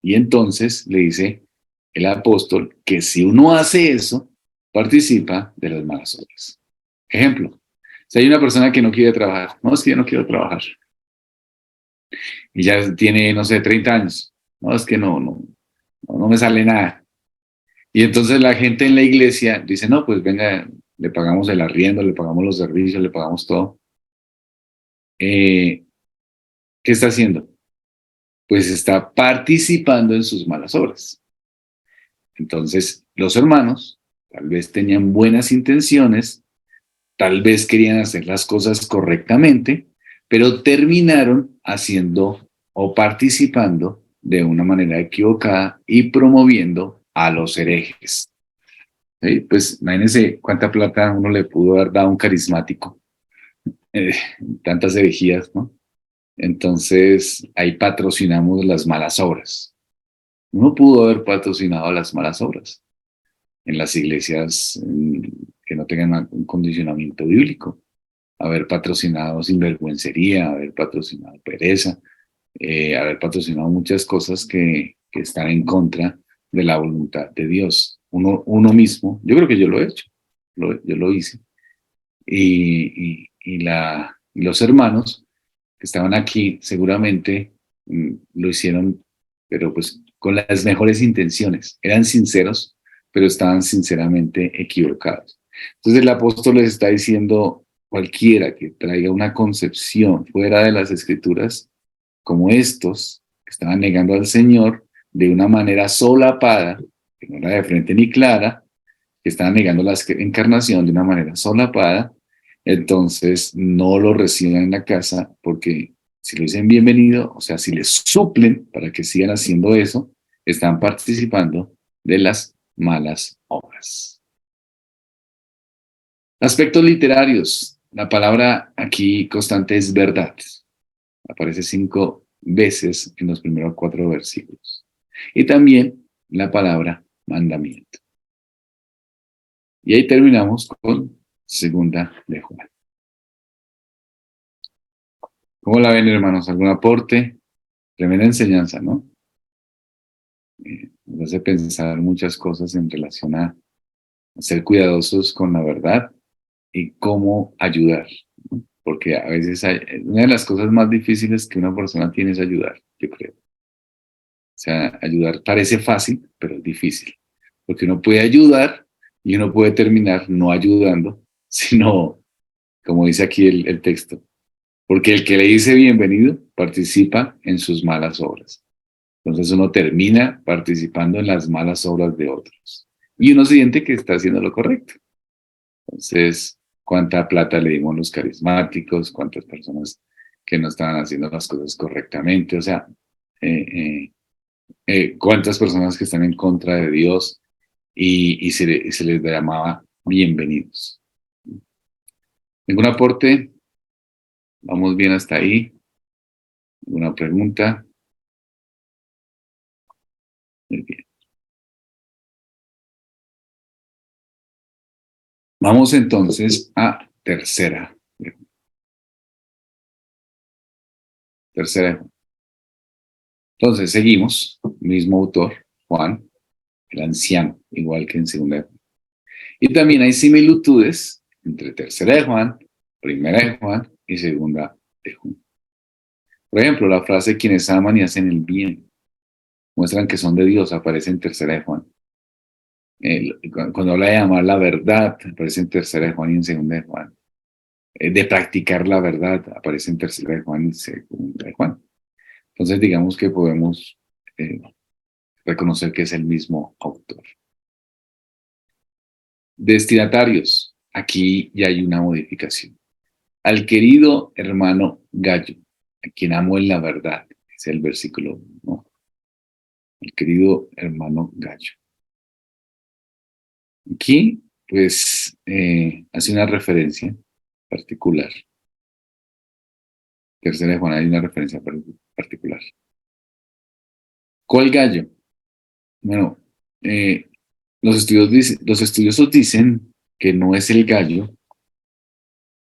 Y entonces le dice el apóstol que si uno hace eso, participa de las malas obras. Ejemplo, si hay una persona que no quiere trabajar, no, es que yo no quiero trabajar, y ya tiene, no sé, 30 años, no, es que no me sale nada. Y entonces la gente en la iglesia dice, no, pues venga, le pagamos el arriendo, le pagamos los servicios, le pagamos todo. ¿Qué está haciendo? Pues está participando en sus malas obras. Entonces, los hermanos tal vez tenían buenas intenciones, tal vez querían hacer las cosas correctamente, pero terminaron haciendo o participando de una manera equivocada y promoviendo a los herejes. ¿Sí? Pues imagínense cuánta plata uno le pudo haber dado a un carismático, eh, tantas herejías, ¿no? Entonces ahí patrocinamos las malas obras. Uno pudo haber patrocinado las malas obras en las iglesias que no tengan un condicionamiento bíblico, haber patrocinado sinvergüencería, haber patrocinado pereza, haber patrocinado muchas cosas que están en contra de la voluntad de Dios. Uno mismo, yo creo que yo lo he hecho, yo lo hice. Y los hermanos que estaban aquí seguramente lo hicieron, pero pues con las mejores intenciones. Eran sinceros, pero estaban sinceramente equivocados. Entonces el apóstol les está diciendo, cualquiera que traiga una concepción fuera de las escrituras, como estos, que estaban negando al Señor de una manera solapada, que no era de frente ni clara, que estaban negando la encarnación de una manera solapada, entonces no lo reciban en la casa, porque si lo dicen bienvenido, o sea, si les suplen para que sigan haciendo eso, están participando de las malas obras. Aspectos literarios. La palabra aquí constante es verdad. Aparece 5 veces en los primeros 4 versículos. Y también la palabra mandamiento. Y ahí terminamos con segunda de Juan. ¿Cómo la ven, hermanos? ¿Algún aporte? Tremenda enseñanza, ¿no? Nos hace pensar muchas cosas en relación a ser cuidadosos con la verdad y cómo ayudar, ¿no? Porque a veces una de las cosas más difíciles que una persona tiene es ayudar, yo creo. O sea, ayudar parece fácil, pero es difícil. Porque uno puede ayudar y uno puede terminar no ayudando, sino, como dice aquí el texto, porque el que le dice bienvenido participa en sus malas obras. Entonces uno termina participando en las malas obras de otros. Y uno siente que está haciendo lo correcto. Entonces, ¿cuánta plata le dimos a los carismáticos? ¿Cuántas personas que no estaban haciendo las cosas correctamente? O sea, eh, cuántas personas que están en contra de Dios y se les llamaba bienvenidos. ¿Ningún aporte? ¿Vamos bien hasta ahí? ¿Alguna pregunta? Muy bien. Vamos entonces a tercera. Tercera. Entonces seguimos, mismo autor, Juan, el anciano, igual que en segunda de Juan. Y también hay similitudes entre tercera de Juan, primera de Juan y segunda de Juan. Por ejemplo, la frase quienes aman y hacen el bien muestran que son de Dios, aparece en tercera de Juan. Cuando habla de amar la verdad, aparece en tercera de Juan y en segunda de Juan. De practicar la verdad, aparece en tercera de Juan y segunda de Juan. Entonces digamos que podemos reconocer que es el mismo autor. Destinatarios, aquí ya hay una modificación. Al querido hermano Gallo, a quien amo en la verdad, es el versículo 1, ¿no? El querido hermano Gallo. Aquí, pues, hace una referencia particular. Tercera de Juan hay una referencia particular. ¿Cuál gallo? Bueno, los estudiosos dicen que no es el gallo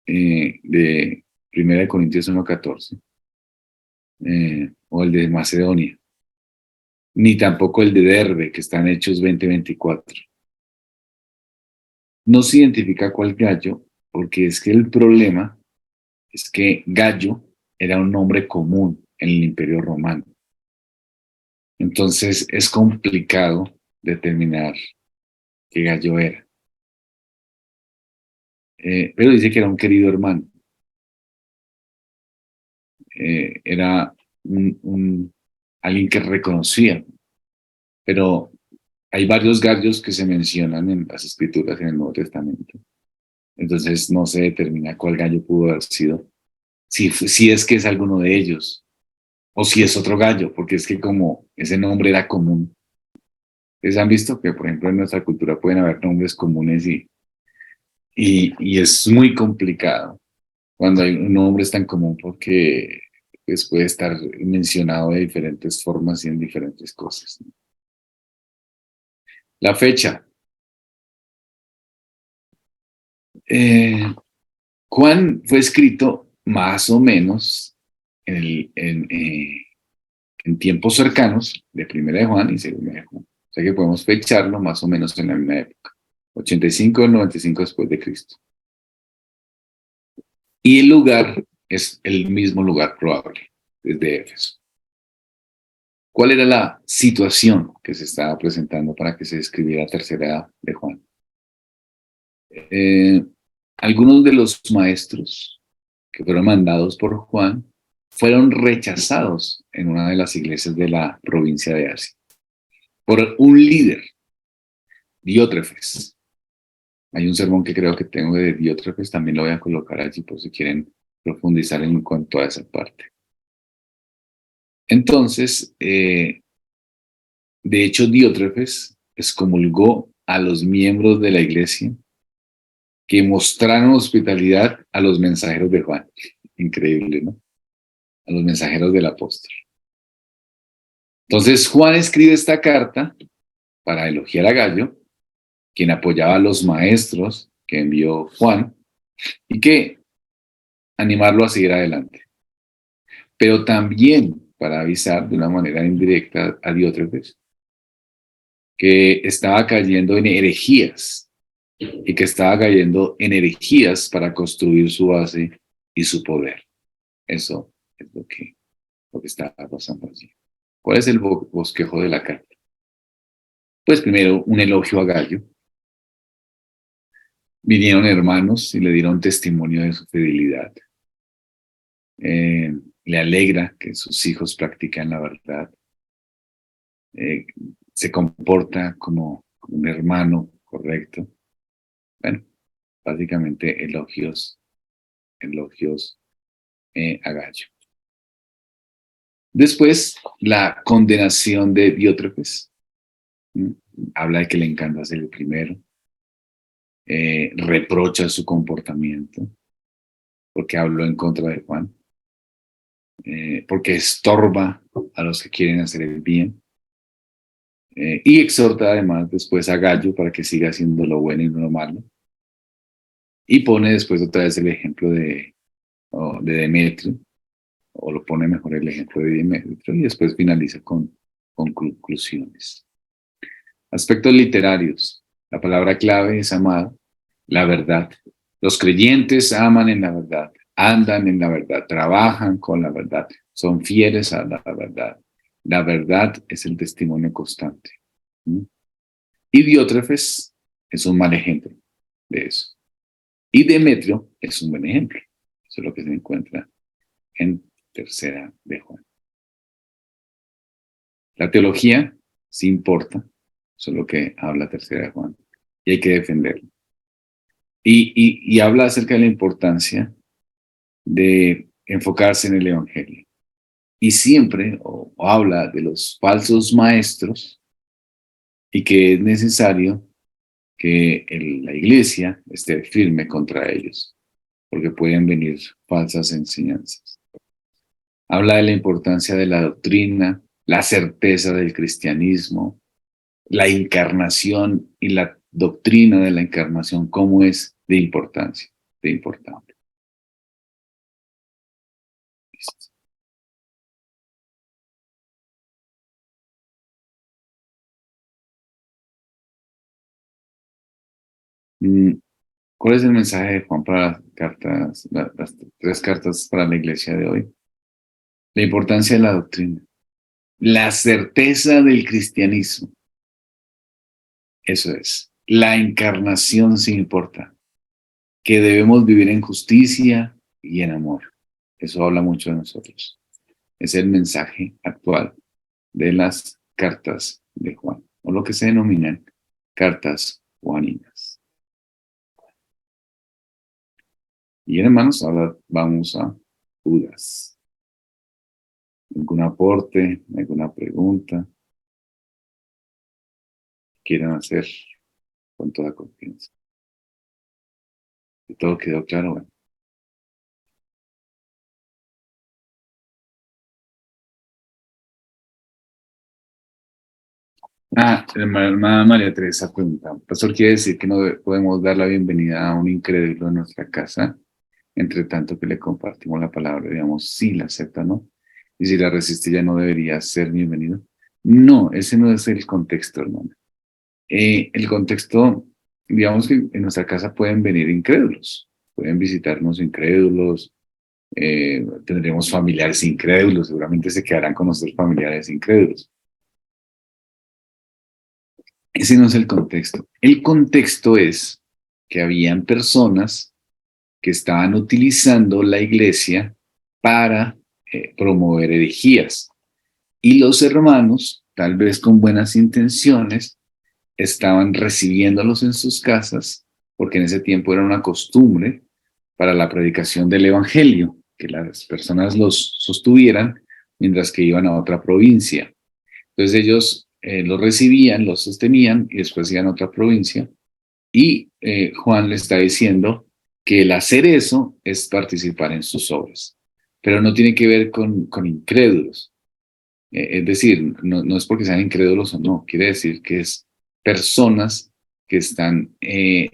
de 1 Corintios 1:14 o el de Macedonia, ni tampoco el de Derbe, que está en Hechos 20:24. No se identifica cuál gallo, porque es que el problema es que Gallo era un nombre común en el Imperio Romano. Entonces es complicado determinar qué gallo era. Pero dice que era un querido hermano. Era alguien que reconocía. Pero hay varios gallos que se mencionan en las escrituras en el Nuevo Testamento. Entonces no se determina cuál gallo pudo haber sido. Si es que es alguno de ellos. O si es otro gallo, porque es que como ese nombre era común. ¿Ustedes han visto que, por ejemplo, en nuestra cultura pueden haber nombres comunes y es muy complicado cuando hay un nombre es tan común porque pues, puede estar mencionado de diferentes formas y en diferentes cosas, ¿no? La fecha. Eh, Juan fue escrito más o menos en tiempos cercanos de Primera de Juan y Segunda de Juan. O sea que podemos fecharlo más o menos en la misma época. 85 o 95 después de Cristo. Y el lugar es el mismo lugar probable, desde Éfeso. ¿Cuál era la situación que se estaba presentando para que se escribiera Tercera de Juan? Algunos de los maestros que fueron mandados por Juan fueron rechazados en una de las iglesias de la provincia de Asia por un líder, Diótrefes. Hay un sermón que creo que tengo de Diótrefes, también lo voy a colocar allí por si quieren profundizar en cuanto a esa parte. Entonces, de hecho, Diótrefes excomulgó a los miembros de la iglesia que mostraron hospitalidad a los mensajeros de Juan. Increíble, ¿no? A los mensajeros del apóstol. Entonces, Juan escribe esta carta para elogiar a Gallo, quien apoyaba a los maestros que envió Juan, y que animarlo a seguir adelante. Pero también para avisar de una manera indirecta a Diótrefes que estaba cayendo en herejías y que estaba cayendo en herejías para construir su base y su poder. Eso es lo que estaba pasando allí. ¿Cuál es el bosquejo de la carta? Pues primero, un elogio a Gallo. Vinieron hermanos y le dieron testimonio de su fidelidad. Le alegra que sus hijos practican la verdad. Se comporta como un hermano correcto. Bueno, básicamente elogios a Gallo. Después, la condenación de Diótrefes. Habla de que le encanta ser el primero. Reprocha su comportamiento porque habló en contra de Juan. Porque estorba a los que quieren hacer el bien. Y exhorta además después a Gallo para que siga haciendo lo bueno y no lo malo. Y pone después otra vez el ejemplo de Demetrio, o lo pone mejor el ejemplo de Demetrio, y después finaliza con conclusiones. Aspectos literarios. La palabra clave es amado, la verdad. Los creyentes aman en la verdad, andan en la verdad, trabajan con la verdad, son fieles a la verdad. La verdad es el testimonio constante. Y Diótrefes es un mal ejemplo de eso. Y Demetrio es un buen ejemplo. Eso es lo que se encuentra en Tercera de Juan. La teología sí importa, eso es lo que habla Tercera de Juan, y hay que defenderlo. Y habla acerca de la importancia de enfocarse en el Evangelio. Y siempre habla de los falsos maestros y que es necesario que la iglesia esté firme contra ellos, porque pueden venir falsas enseñanzas. Habla de la importancia de la doctrina, la certeza del cristianismo, la encarnación y la doctrina de la encarnación, cómo es de importancia, de importante. ¿Cuál es el mensaje de Juan para las cartas, las tres cartas para la iglesia de hoy? La importancia de la doctrina, la certeza del cristianismo. Eso es, la encarnación sí importa, que debemos vivir en justicia y en amor. Eso habla mucho de nosotros. Es el mensaje actual de las cartas de Juan, o lo que se denominan cartas juaninas. Y hermanos, ahora vamos a Judas. ¿Algún aporte, alguna pregunta quieran hacer con toda confianza? ¿Y todo quedó claro? Bueno. Hermana María Teresa pregunta, Pastor, ¿quiere decir que no podemos dar la bienvenida a un incrédulo en nuestra casa? Entre tanto que le compartimos la palabra, digamos, sí la acepta, ¿no? Y si la resiste ya no debería ser bienvenido. No, ese no es el contexto, hermano. El contexto, digamos que en nuestra casa pueden venir incrédulos, pueden visitarnos incrédulos, tendremos familiares incrédulos, seguramente se quedarán con nuestros familiares incrédulos. Ese no es el contexto. El contexto es que habían personas que estaban utilizando la iglesia para promover herejías. Y los hermanos, tal vez con buenas intenciones, estaban recibiéndolos en sus casas, porque en ese tiempo era una costumbre para la predicación del evangelio, que las personas los sostuvieran mientras que iban a otra provincia. Entonces ellos los recibían, los sostenían y después iban a otra provincia. Y Juan le está diciendo que el hacer eso es participar en sus obras, pero no tiene que ver con incrédulos. Es decir, no es porque sean incrédulos o no, quiere decir que es personas que están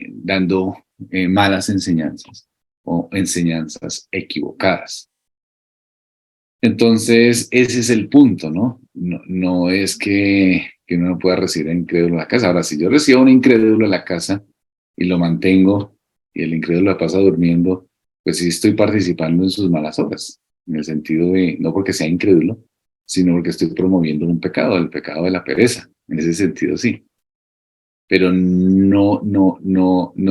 dando malas enseñanzas o enseñanzas equivocadas. Entonces, ese es el punto, ¿no? No es que uno no pueda recibir a un incrédulo a la casa. Ahora, si yo recibo a un incrédulo a la casa y lo mantengo y el incrédulo la pasa durmiendo, pues sí estoy participando en sus malas obras, en el sentido de, no porque sea incrédulo, sino porque estoy promoviendo un pecado, el pecado de la pereza. En ese sentido, sí. Pero no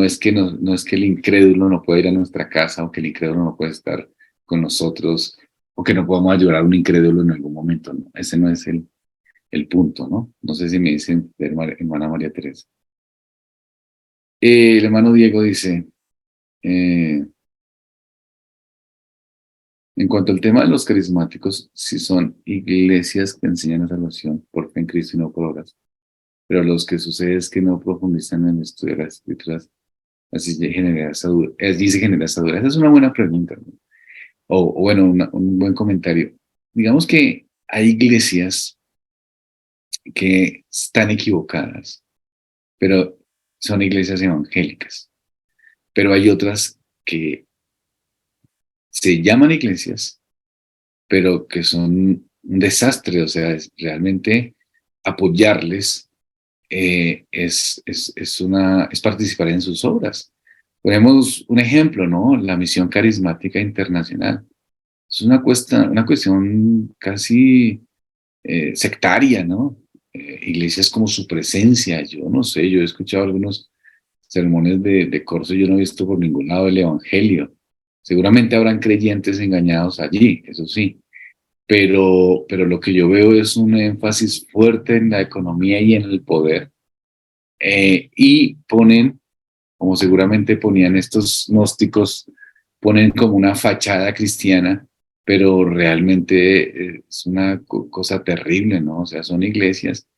es que no es que el incrédulo no pueda ir a nuestra casa o que el incrédulo no puede estar con nosotros o que no podamos ayudar a un incrédulo en algún momento, ¿no? Ese no es el punto, ¿no? No sé si me dicen, hermana María Teresa. El hermano Diego dice, en cuanto al tema de los carismáticos, si son iglesias que enseñan la salvación por fe en Cristo y no por obras, pero los que sucede es que no profundizan en el estudio de las escrituras, así se genera esa duda. Dice genera esa duda. Esa es una buena pregunta, ¿no? O bueno, un buen comentario. Digamos que hay iglesias que están equivocadas, pero son iglesias evangélicas. Pero hay otras que se llaman iglesias, pero que son un desastre. O sea, realmente apoyarles es participar en sus obras. Ponemos un ejemplo, ¿no? La Misión Carismática Internacional. Es una cuestión casi sectaria, ¿no? Iglesias como su presencia, yo no sé, yo he escuchado algunos sermones de Corso, yo no he visto por ningún lado el Evangelio. Seguramente habrán creyentes engañados allí, eso sí, pero lo que yo veo es un énfasis fuerte en la economía y en el poder, y ponen, como seguramente ponían estos gnósticos, ponen como una fachada cristiana, pero realmente es una cosa terrible, ¿no? O sea, son iglesias,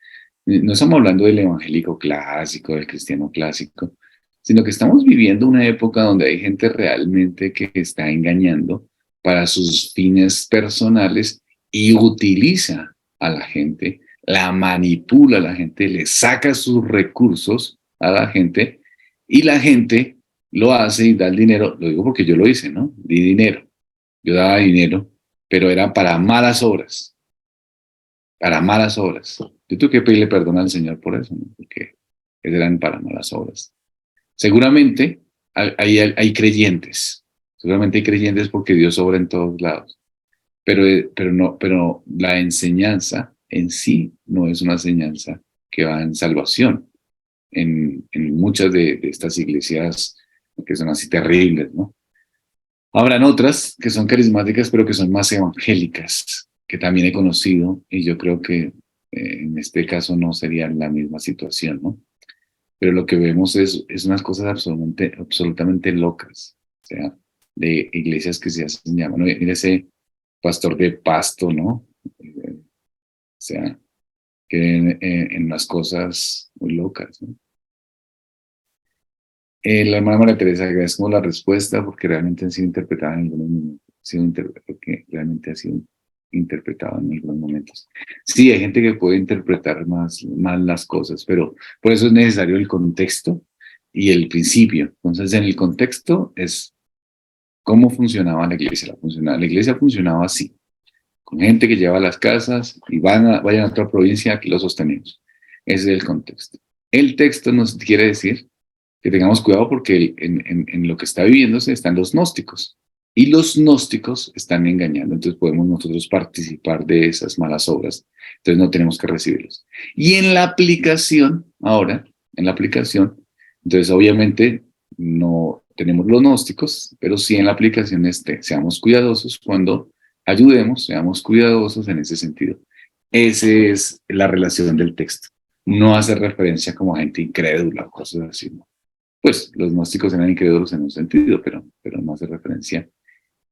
no estamos hablando del evangélico clásico, del cristiano clásico, sino que estamos viviendo una época donde hay gente realmente que está engañando para sus fines personales y utiliza a la gente la manipula a la gente, le saca sus recursos a la gente y la gente lo hace y da el dinero. Lo digo porque yo lo hice, ¿no? Di dinero. Yo daba dinero, pero era para malas obras, para malas obras. Yo tuve que pedirle perdón al Señor por eso, ¿no? Porque eran para malas obras. Seguramente hay creyentes, seguramente hay creyentes porque Dios obra en todos lados, pero la enseñanza en sí no es una enseñanza que va en salvación en muchas de estas iglesias que son así terribles, ¿no? Habrán otras que son carismáticas, pero que son más evangélicas, que también he conocido, y yo creo que en este caso no sería la misma situación, ¿no? Pero lo que vemos es unas cosas absolutamente locas, o sea, de iglesias que se hacen llamar, ¿no? Mira ese pastor de Pasto, ¿no? O sea, que en unas cosas muy locas, ¿no? La hermana María Teresa, agradezco la respuesta porque realmente han sido interpretadas en algunos momentos. Porque realmente ha sido interpretado en algunos momentos. Sí, hay gente que puede interpretar más las cosas, pero por eso es necesario el contexto y el principio. Entonces, en el contexto es cómo funcionaba la iglesia. La iglesia funcionaba así, con gente que lleva las casas y vayan a otra provincia, aquí lo sostenemos. Ese es el contexto. El texto nos quiere decir que tengamos cuidado porque en lo que está viviéndose están los gnósticos. Y los gnósticos están engañando, entonces podemos nosotros participar de esas malas obras. Entonces no tenemos que recibirlos. Y en la aplicación, ahora, en la aplicación, entonces obviamente no tenemos los gnósticos, pero sí en la aplicación seamos cuidadosos cuando ayudemos, seamos cuidadosos en ese sentido. Esa es la relación del texto. No hace referencia como a gente incrédula o cosas así, ¿no? Pues los gnósticos eran incrédulos en un sentido, pero no hace referencia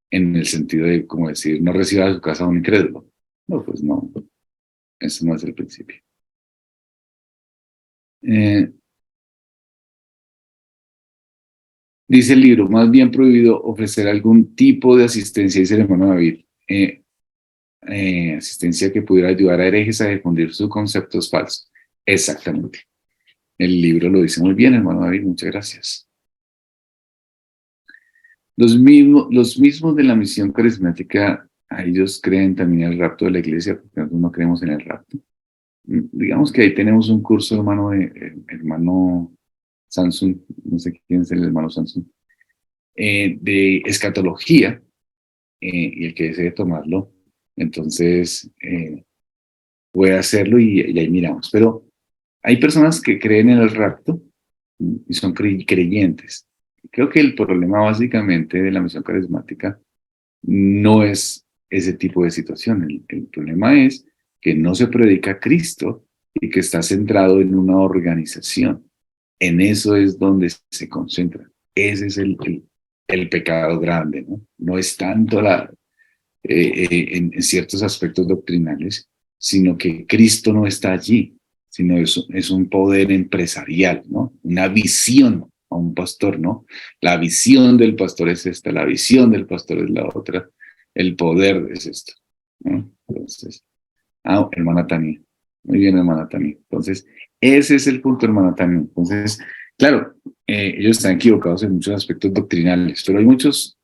en el sentido de, como decir, no reciba a su casa a un incrédulo. No, pues no, eso no es el principio. Eh, Dice el libro, más bien prohibido ofrecer algún tipo de asistencia, dice el hermano David, asistencia que pudiera ayudar a herejes a difundir sus conceptos falsos. Exactamente. El libro lo dice muy bien, hermano David, muchas gracias. Los mismos de la misión carismática, a ellos creen también el rapto de la iglesia, porque nosotros no creemos en el rapto. Digamos que ahí tenemos un curso, hermano Samsung, no sé quién es el hermano Samsung, de escatología, y el que desee tomarlo, entonces puede hacerlo y ahí miramos. Pero hay personas que creen en el rapto y son creyentes. Creo que el problema básicamente de la misión carismática no es ese tipo de situación. El problema es que no se predica a Cristo y que está centrado en una organización. En eso es donde se concentra. Ese es el pecado grande, ¿no? No es tanto en ciertos aspectos doctrinales, sino que Cristo no está allí, sino es un poder empresarial, ¿no? Una visión a un pastor, ¿no? La visión del pastor es esta, la visión del pastor es la otra, el poder es esto, ¿no? Entonces, hermana Tania, muy bien, hermana Tania. Entonces, ese es el punto, hermana Tania. Entonces, claro, ellos están equivocados en muchos aspectos doctrinales, pero hay muchos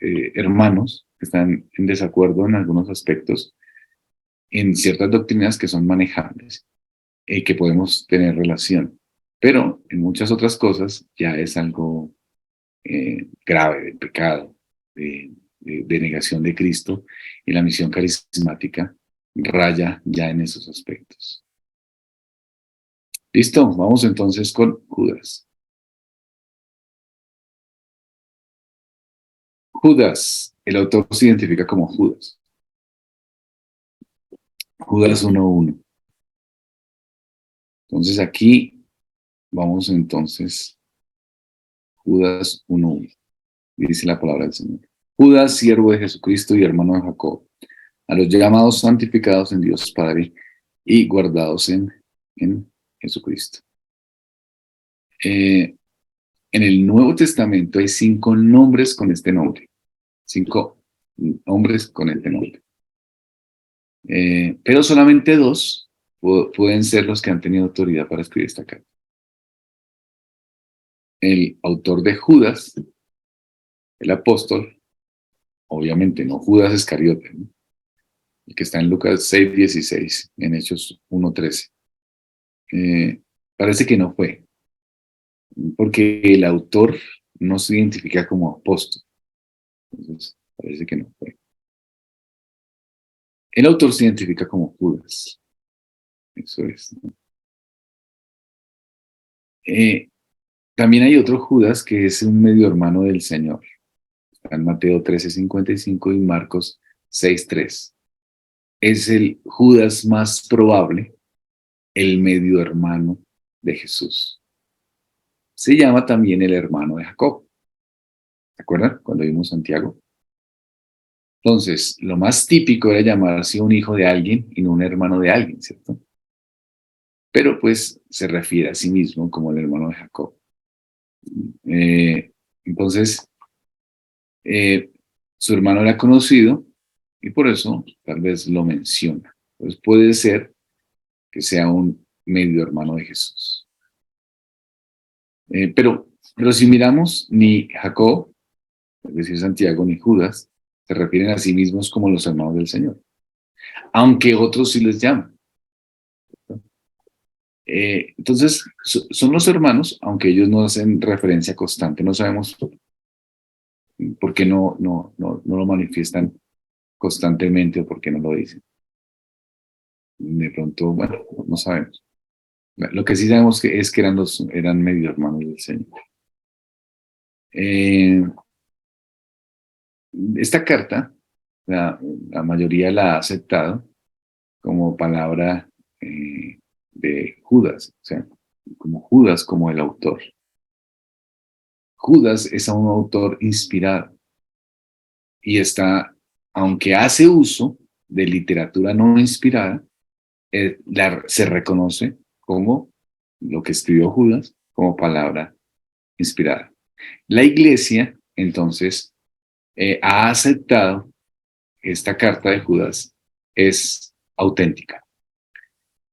hermanos que están en desacuerdo en algunos aspectos, en ciertas doctrinas que son manejables y que podemos tener relación, pero en muchas otras cosas ya es algo grave, de pecado, de negación de Cristo, y la misión carismática raya ya en esos aspectos. Listo, vamos entonces con Judas. Judas, el autor se identifica como Judas. Judas 1:1. Entonces aquí vamos entonces, Judas 1:1. Dice la palabra del Señor. Judas, siervo de Jesucristo y hermano de Jacob, a los llamados santificados en Dios Padre y guardados en Jesucristo. En el Nuevo Testamento hay 5 nombres con este nombre. 5 hombres con este nombre. Pero solamente 2 pueden ser los que han tenido autoridad para escribir esta carta. El autor de Judas, el apóstol, obviamente no Judas Iscariote, ¿no? El que está en Lucas 6:16, en Hechos 1:13. Parece que no fue, porque el autor no se identifica como apóstol. Entonces, parece que no fue. El autor se identifica como Judas. Eso es, ¿no? También hay otro Judas que es un medio hermano del Señor. Está en Mateo 13:55 y Marcos 6:3. Es el Judas más probable, el medio hermano de Jesús. Se llama también el hermano de Jacob. ¿Se acuerdan cuando vimos Santiago? Entonces, lo más típico era llamarse un hijo de alguien y no un hermano de alguien, ¿cierto? Pero pues se refiere a sí mismo como el hermano de Jacob. Entonces, su hermano era conocido y por eso tal vez lo menciona. Pues puede ser que sea un medio hermano de Jesús. Pero si miramos, ni Jacob, es decir, Santiago, ni Judas, se refieren a sí mismos como los hermanos del Señor, aunque otros sí les llaman. Entonces, son los hermanos, aunque ellos no hacen referencia constante, no sabemos por qué no lo manifiestan constantemente o por qué no lo dicen. De pronto, bueno, no sabemos. Lo que sí sabemos es que eran medio hermanos del Señor. Esta carta, la mayoría la ha aceptado como palabra de Judas, o sea, como Judas como el autor. Judas es un autor inspirado y está, aunque hace uso de literatura no inspirada, se reconoce como lo que escribió Judas como palabra inspirada. La iglesia, entonces, ha aceptado que esta carta de Judas es auténtica.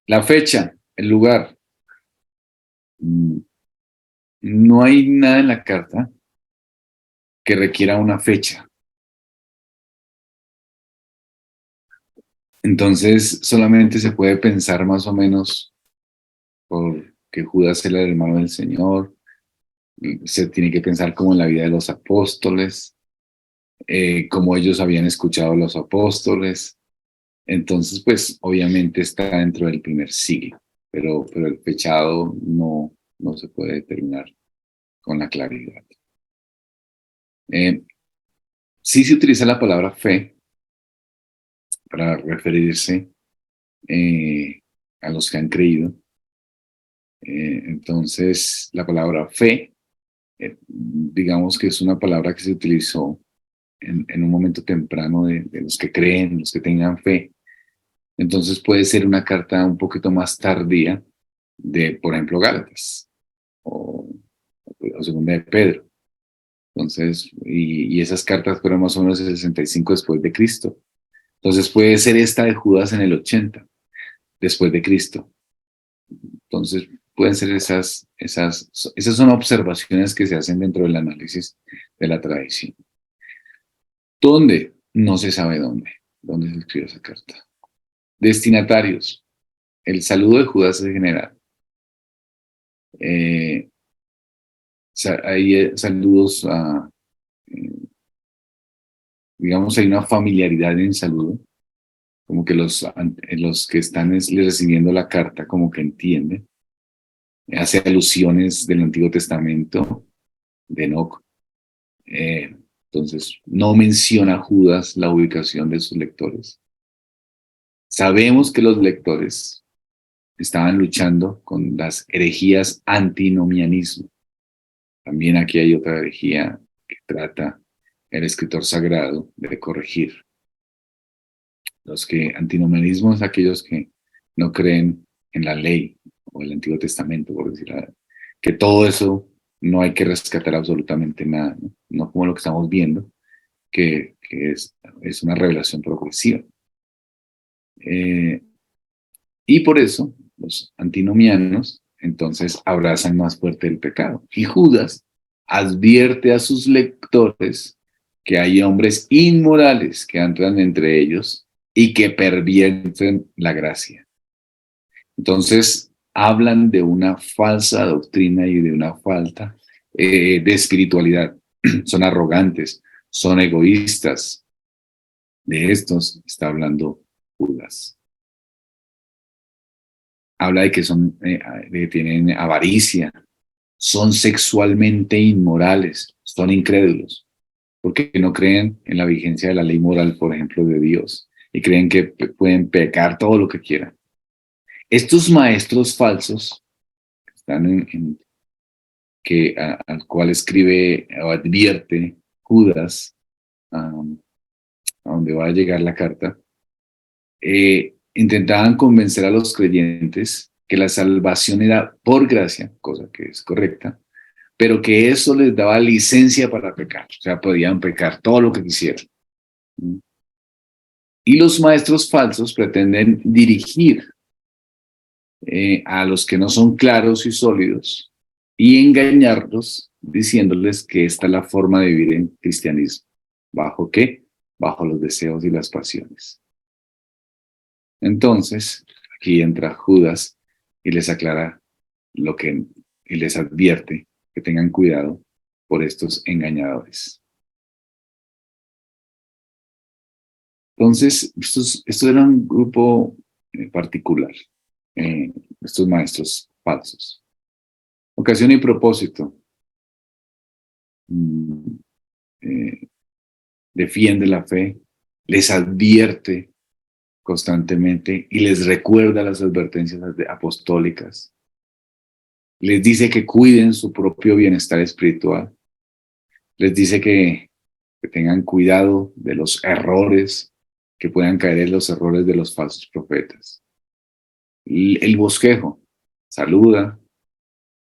La fecha, el lugar, no hay nada en la carta que requiera una fecha. Entonces, solamente se puede pensar más o menos por que Judas era el hermano del Señor. Se tiene que pensar como en la vida de los apóstoles, como ellos habían escuchado a los apóstoles. Entonces, pues, obviamente está dentro del primer siglo, pero el fechado no se puede determinar con la claridad. Sí se utiliza la palabra fe para referirse a los que han creído. Entonces, la palabra fe, digamos que es una palabra que se utilizó en un momento temprano de los que creen, los que tengan fe. Entonces puede ser una carta un poquito más tardía de, por ejemplo, Gálatas o segunda de Pedro. Entonces, y esas cartas fueron más o menos el 65 después de Cristo. Entonces puede ser esta de Judas en el 80 después de Cristo. Entonces pueden ser esas son observaciones que se hacen dentro del análisis de la tradición. ¿Dónde? No se sabe dónde se escribió esa carta. Destinatarios. El saludo de Judas es general. Hay saludos digamos, hay una familiaridad en el saludo, como que los que están recibiendo la carta como que entienden. Hace alusiones del Antiguo Testamento, de Enoc. Entonces, no menciona a Judas la ubicación de sus lectores. Sabemos que los lectores estaban luchando con las herejías antinomianismo. También aquí hay otra herejía que trata el escritor sagrado de corregir. Los que antinomianismo es aquellos que no creen en la ley o el Antiguo Testamento, por decir que todo eso no hay que rescatar absolutamente nada, no como lo que estamos viendo, que es una revelación progresiva. Y por eso los antinomianos entonces abrazan más fuerte el pecado. Y Judas advierte a sus lectores que hay hombres inmorales que entran entre ellos y que pervierten la gracia. Entonces hablan de una falsa doctrina y de una falta de espiritualidad. Son arrogantes, son egoístas. De estos está hablando Judas. Habla de que tienen avaricia, son sexualmente inmorales, son incrédulos, porque no creen en la vigencia de la ley moral, por ejemplo, de Dios, y creen que pueden pecar todo lo que quieran. Estos maestros falsos están al cual escribe o advierte Judas, a donde va a llegar la carta, intentaban convencer a los creyentes que la salvación era por gracia, cosa que es correcta, pero que eso les daba licencia para pecar, o sea, podían pecar todo lo que quisieran. Y los maestros falsos pretenden dirigir a los que no son claros y sólidos y engañarlos diciéndoles que esta es la forma de vivir en cristianismo. ¿Bajo qué? Bajo los deseos y las pasiones. Entonces, aquí entra Judas y les aclara y les advierte que tengan cuidado por estos engañadores. Entonces, esto era un grupo particular, estos maestros falsos. Ocasión y propósito. Defiende la fe, les advierte constantemente y les recuerda las advertencias apostólicas. Les dice que cuiden su propio bienestar espiritual. Les dice que tengan cuidado de los errores, que puedan caer en los errores de los falsos profetas. El bosquejo saluda,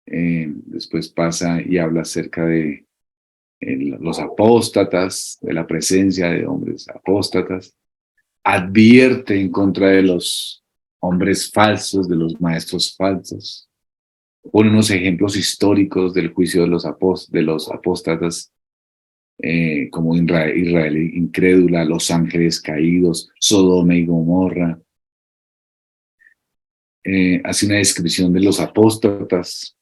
después pasa y habla acerca de los apóstatas, de la presencia de hombres apóstatas, advierte en contra de los hombres falsos, de los maestros falsos, pone unos ejemplos históricos del juicio de los apóstatas, como Israel incrédula, los ángeles caídos, Sodoma y Gomorra. Hace una descripción de los apóstatas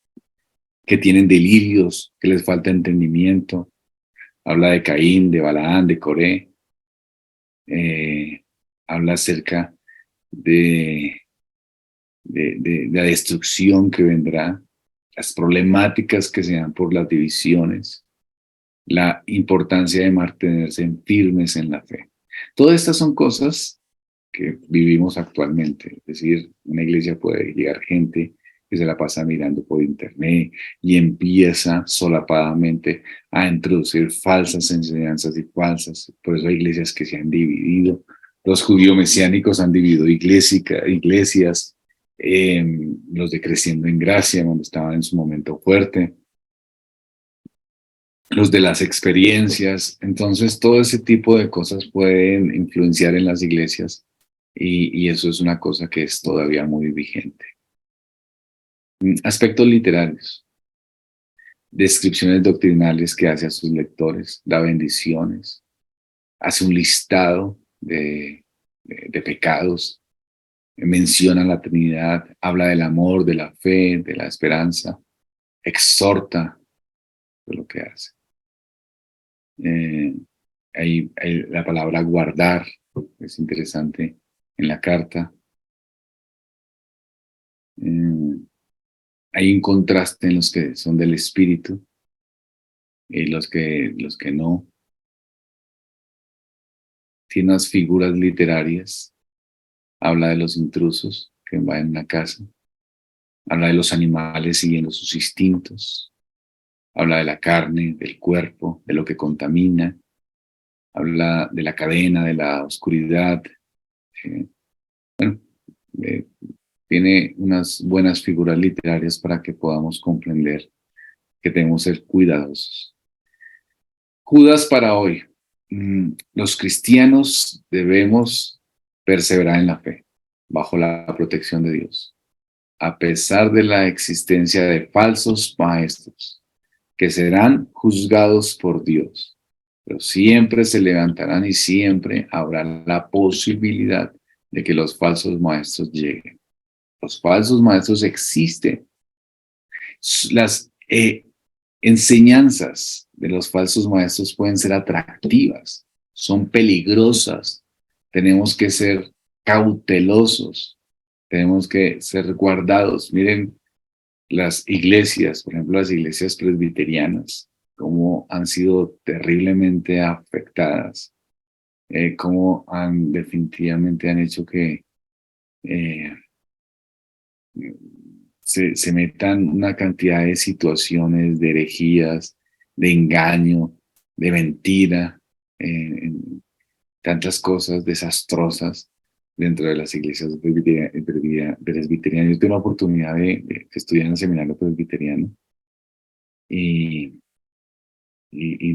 que tienen delirios, que les falta entendimiento. Habla de Caín, de Balaán, de Coré. Habla acerca de la destrucción que vendrá, las problemáticas que se dan por las divisiones, la importancia de mantenerse firmes en la fe. Todas estas son cosas que vivimos actualmente. Es decir, una iglesia puede llegar gente que se la pasa mirando por internet y empieza solapadamente a introducir falsas enseñanzas y falsas. Por eso hay iglesias que se han dividido. Los judío-mesiánicos han dividido iglesias, los de Creciendo en Gracia, cuando estaban en su momento fuerte, los de las experiencias. Entonces, todo ese tipo de cosas pueden influenciar en las iglesias y eso es una cosa que es todavía muy vigente. Aspectos literarios, descripciones doctrinales que hace a sus lectores, da bendiciones, hace un listado de pecados, menciona la Trinidad, habla del amor, de la fe, de la esperanza, exhorta de lo que hace. Hay la palabra guardar, es interesante en la carta. Hay un contraste en los que son del espíritu y los que no. Tiene unas figuras literarias, habla de los intrusos que invaden una casa, habla de los animales siguiendo sus instintos, habla de la carne, del cuerpo, de lo que contamina, habla de la cadena, de la oscuridad. Bueno, tiene unas buenas figuras literarias para que podamos comprender que debemos ser cuidadosos. Judas para hoy. Los cristianos debemos perseverar en la fe. bajo la protección de Dios, a pesar de la existencia de falsos maestros que serán juzgados por Dios, pero siempre se levantarán y siempre habrá la posibilidad de que los falsos maestros lleguen. Los falsos maestros existen. Las enseñanzas de los falsos maestros pueden ser atractivas, son peligrosas. Tenemos que ser cautelosos, tenemos que ser guardados. Miren las iglesias, por ejemplo, las iglesias presbiterianas, cómo han sido terriblemente afectadas, cómo definitivamente han hecho que eh, se metan una cantidad de situaciones, de herejías, de engaño, de mentira, en tantas cosas desastrosas dentro de las iglesias presbiterianas. Yo tuve la oportunidad de estudiar en el seminario presbiteriano y, y eh,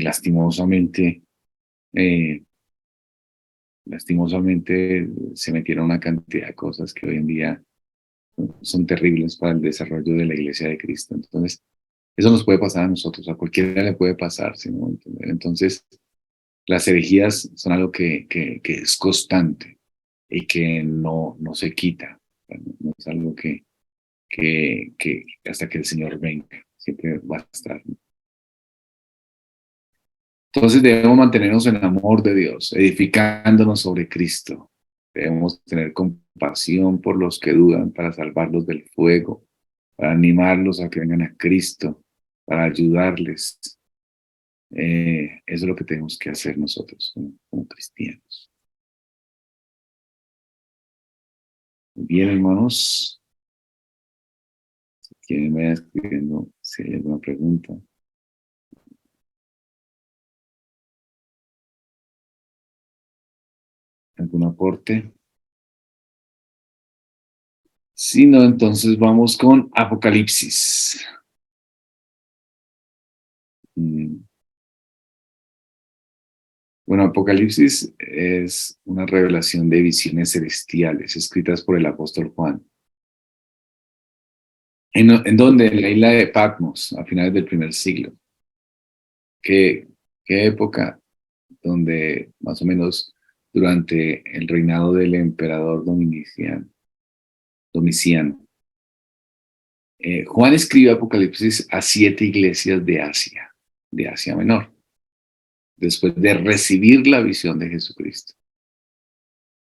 lastimosamente se metieron una cantidad de cosas que hoy en día son terribles para el desarrollo de la iglesia de Cristo. Entonces, eso nos puede pasar a nosotros, a cualquiera le puede pasar, ¿sí? ¿No? Entonces, las herejías son algo que es constante y que no se quita. No es algo que hasta que el Señor venga, siempre va a estar. Entonces debemos mantenernos en el amor de Dios, edificándonos sobre Cristo. Debemos tener compasión por los que dudan para salvarlos del fuego, para animarlos a que vengan a Cristo, para ayudarles. Eso es lo que tenemos que hacer nosotros como cristianos. Bien, hermanos, si quieren vayan escribiendo si hay alguna pregunta, algún aporte. Si no, entonces vamos con Apocalipsis. Mm, Bueno, Apocalipsis es una revelación de visiones celestiales escritas por el apóstol Juan. En donde en la isla de Patmos, a finales del primer siglo. ¿Qué, qué época? Donde más o menos durante el reinado del emperador Domiciano. Juan escribe Apocalipsis a 7 iglesias de Asia Menor, después de recibir la visión de Jesucristo.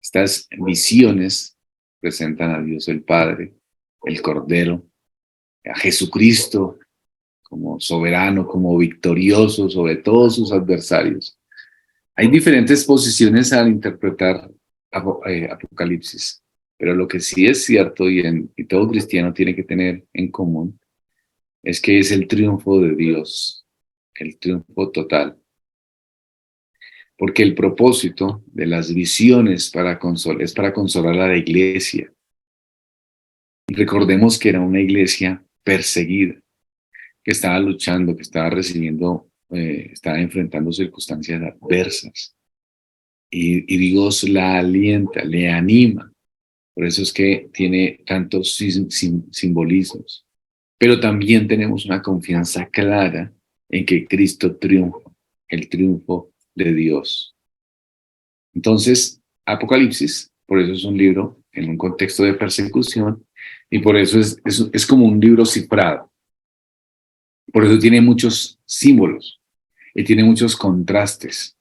Estas visiones presentan a Dios el Padre, el Cordero, a Jesucristo como soberano, como victorioso sobre todos sus adversarios. Hay diferentes posiciones al interpretar Apocalipsis, pero lo que sí es cierto y todo cristiano tiene que tener en común es que es el triunfo de Dios, el triunfo total. Porque el propósito de las visiones es para consolar a la iglesia. Recordemos que era una iglesia perseguida, que estaba luchando, que estaba recibiendo, estaba enfrentando circunstancias adversas. Y Dios la alienta, le anima. Por eso es que tiene tantos simbolismos. Pero también tenemos una confianza clara en que Cristo triunfa, el triunfo de Dios. Entonces, Apocalipsis, por eso es un libro en un contexto de persecución y por eso es como un libro cifrado. Por eso tiene muchos símbolos y tiene muchos contrastes.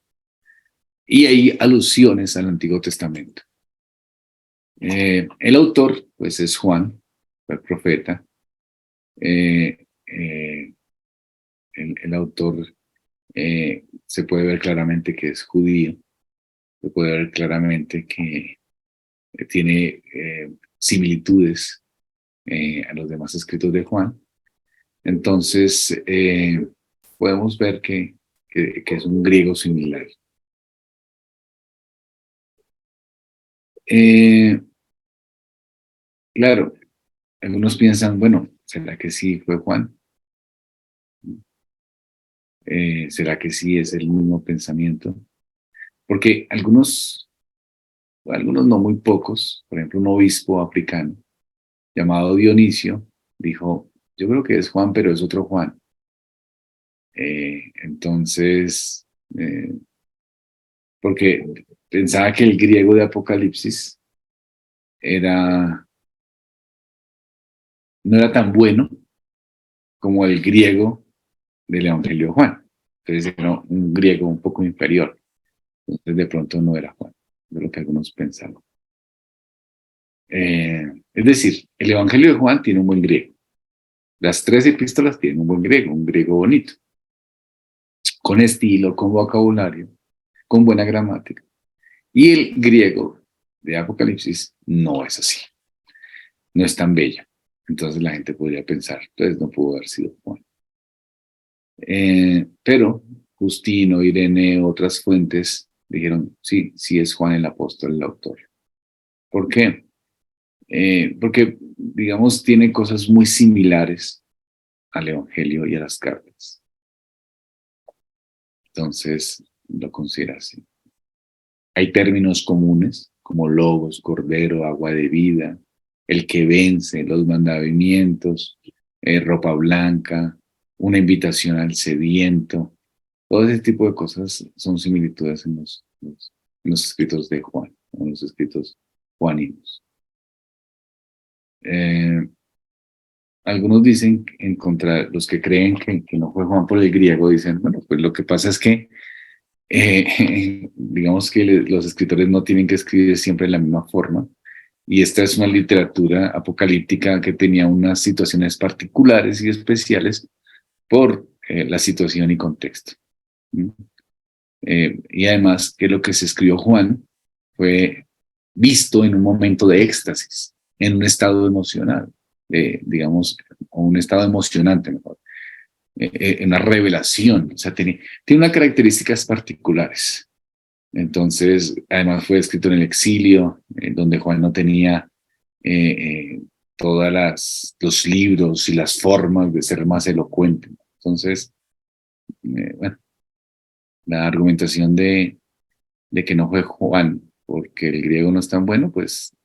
Y hay alusiones al Antiguo Testamento. El autor, pues, es Juan, el profeta. Eh, eh, el autor se puede ver claramente que es judío. Se puede ver claramente que tiene similitudes a los demás escritos de Juan. Entonces, podemos ver que es un griego similar. Eh, claro, algunos piensan, bueno, ¿será que sí fue Juan? ¿Será que sí es el mismo pensamiento? Porque algunos algunos no muy pocos, por ejemplo, un obispo africano llamado Dionisio dijo, yo creo que es Juan, pero es otro Juan. Entonces, porque pensaba que el griego de Apocalipsis era, no era tan bueno como el griego del Evangelio de Juan. Entonces era un griego un poco inferior. Entonces de pronto no era Juan, de lo que algunos pensaban. Es decir, el Evangelio de Juan tiene un buen griego. Las tres epístolas tienen un griego bonito, con estilo, con vocabulario, con buena gramática. Y el griego de Apocalipsis no es así, no es tan bello. Entonces la gente podría pensar, entonces no pudo haber sido Juan. Pero Justino, Ireneo, otras fuentes dijeron, sí, sí es Juan el apóstol, el autor. ¿Por qué? Porque, digamos, tiene cosas muy similares al Evangelio y a las cartas. Entonces, lo considera así. Hay términos comunes como logos, cordero, agua de vida, el que vence, los mandamientos, ropa blanca, una invitación al sediento. Todo ese tipo de cosas son similitudes en los escritos de Juan, en los escritos juaninos. Eh, Algunos dicen, en contra, los que creen que no fue Juan por el griego, dicen, bueno, pues lo que pasa es que, digamos que los escritores no tienen que escribir siempre de la misma forma, y esta es una literatura apocalíptica que tenía unas situaciones particulares y especiales por la situación y contexto. ¿Mm? Y además que lo que se escribió Juan fue visto en un momento de éxtasis, en un estado emocional, digamos, o un estado emocionante mejor, una revelación, o sea, tiene unas características particulares. Entonces, además fue escrito en el exilio, donde Juan no tenía todas los libros y las formas de ser más elocuente. Entonces, bueno, la argumentación de que no fue Juan porque el griego no es tan bueno, pues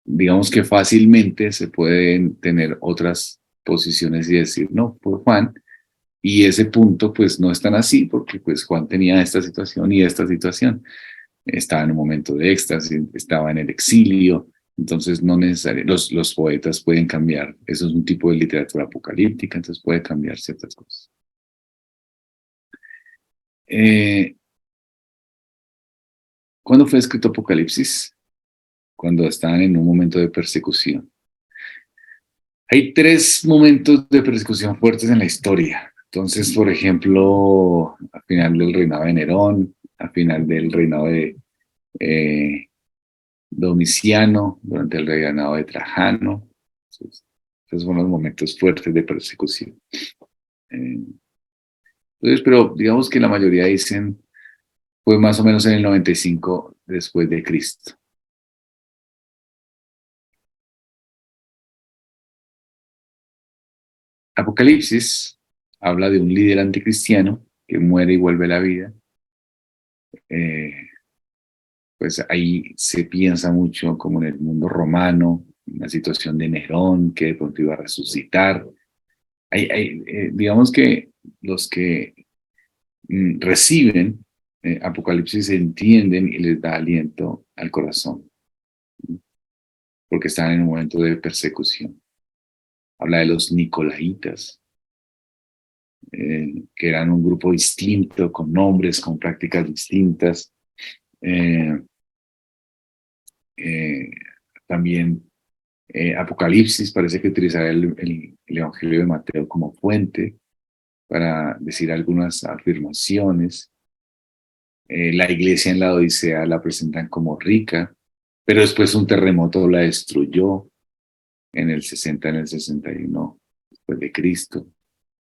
digamos que fácilmente se pueden tener otras posiciones y decir, no, fue Juan, y ese punto pues no es tan así porque pues Juan tenía esta situación y esta situación. Estaba en un momento de éxtasis, estaba en el exilio, entonces no necesariamente, los poetas pueden cambiar, eso es un tipo de literatura apocalíptica, entonces puede cambiar ciertas cosas. ¿Cuándo fue escrito Apocalipsis? Cuando estaban en un momento de persecución. Hay tres momentos de persecución fuertes en la historia. Entonces, por ejemplo, al final del reinado de Nerón, al final del reinado de eh, Domiciano, durante el reinado de Trajano. Esos son los momentos fuertes de persecución. Eh, entonces, pero digamos que la mayoría dicen fue más o menos en el 95 después de Cristo. Apocalipsis habla de un líder anticristiano que muere y vuelve a la vida. Eh, pues ahí se piensa mucho como en el mundo romano, en la situación de Nerón, que de pronto iba a resucitar. Digamos que los que reciben Apocalipsis entienden y les da aliento al corazón, porque están en un momento de persecución. Habla de los Nicolaitas, que eran un grupo distinto, con nombres, con prácticas distintas. Eh, eh, También Apocalipsis parece que utilizará el Evangelio de Mateo como fuente para decir algunas afirmaciones. La iglesia en la Odisea la presentan como rica, pero después un terremoto la destruyó en el 60, en el 61 después de Cristo.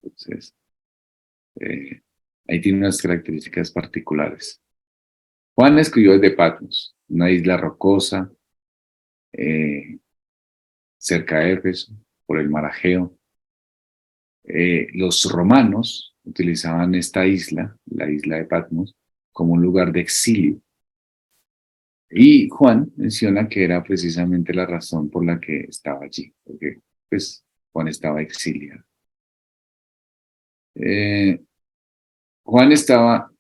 Entonces, eh, ahí tiene unas características particulares. Juan escribió desde Patmos, una isla rocosa eh, cerca de Éfeso, por el mar Egeo. Los romanos utilizaban esta isla, la isla de Patmos, como un lugar de exilio. Y Juan menciona que era precisamente la razón por la que estaba allí, porque pues Juan estaba exiliado. Eh, Juan estaba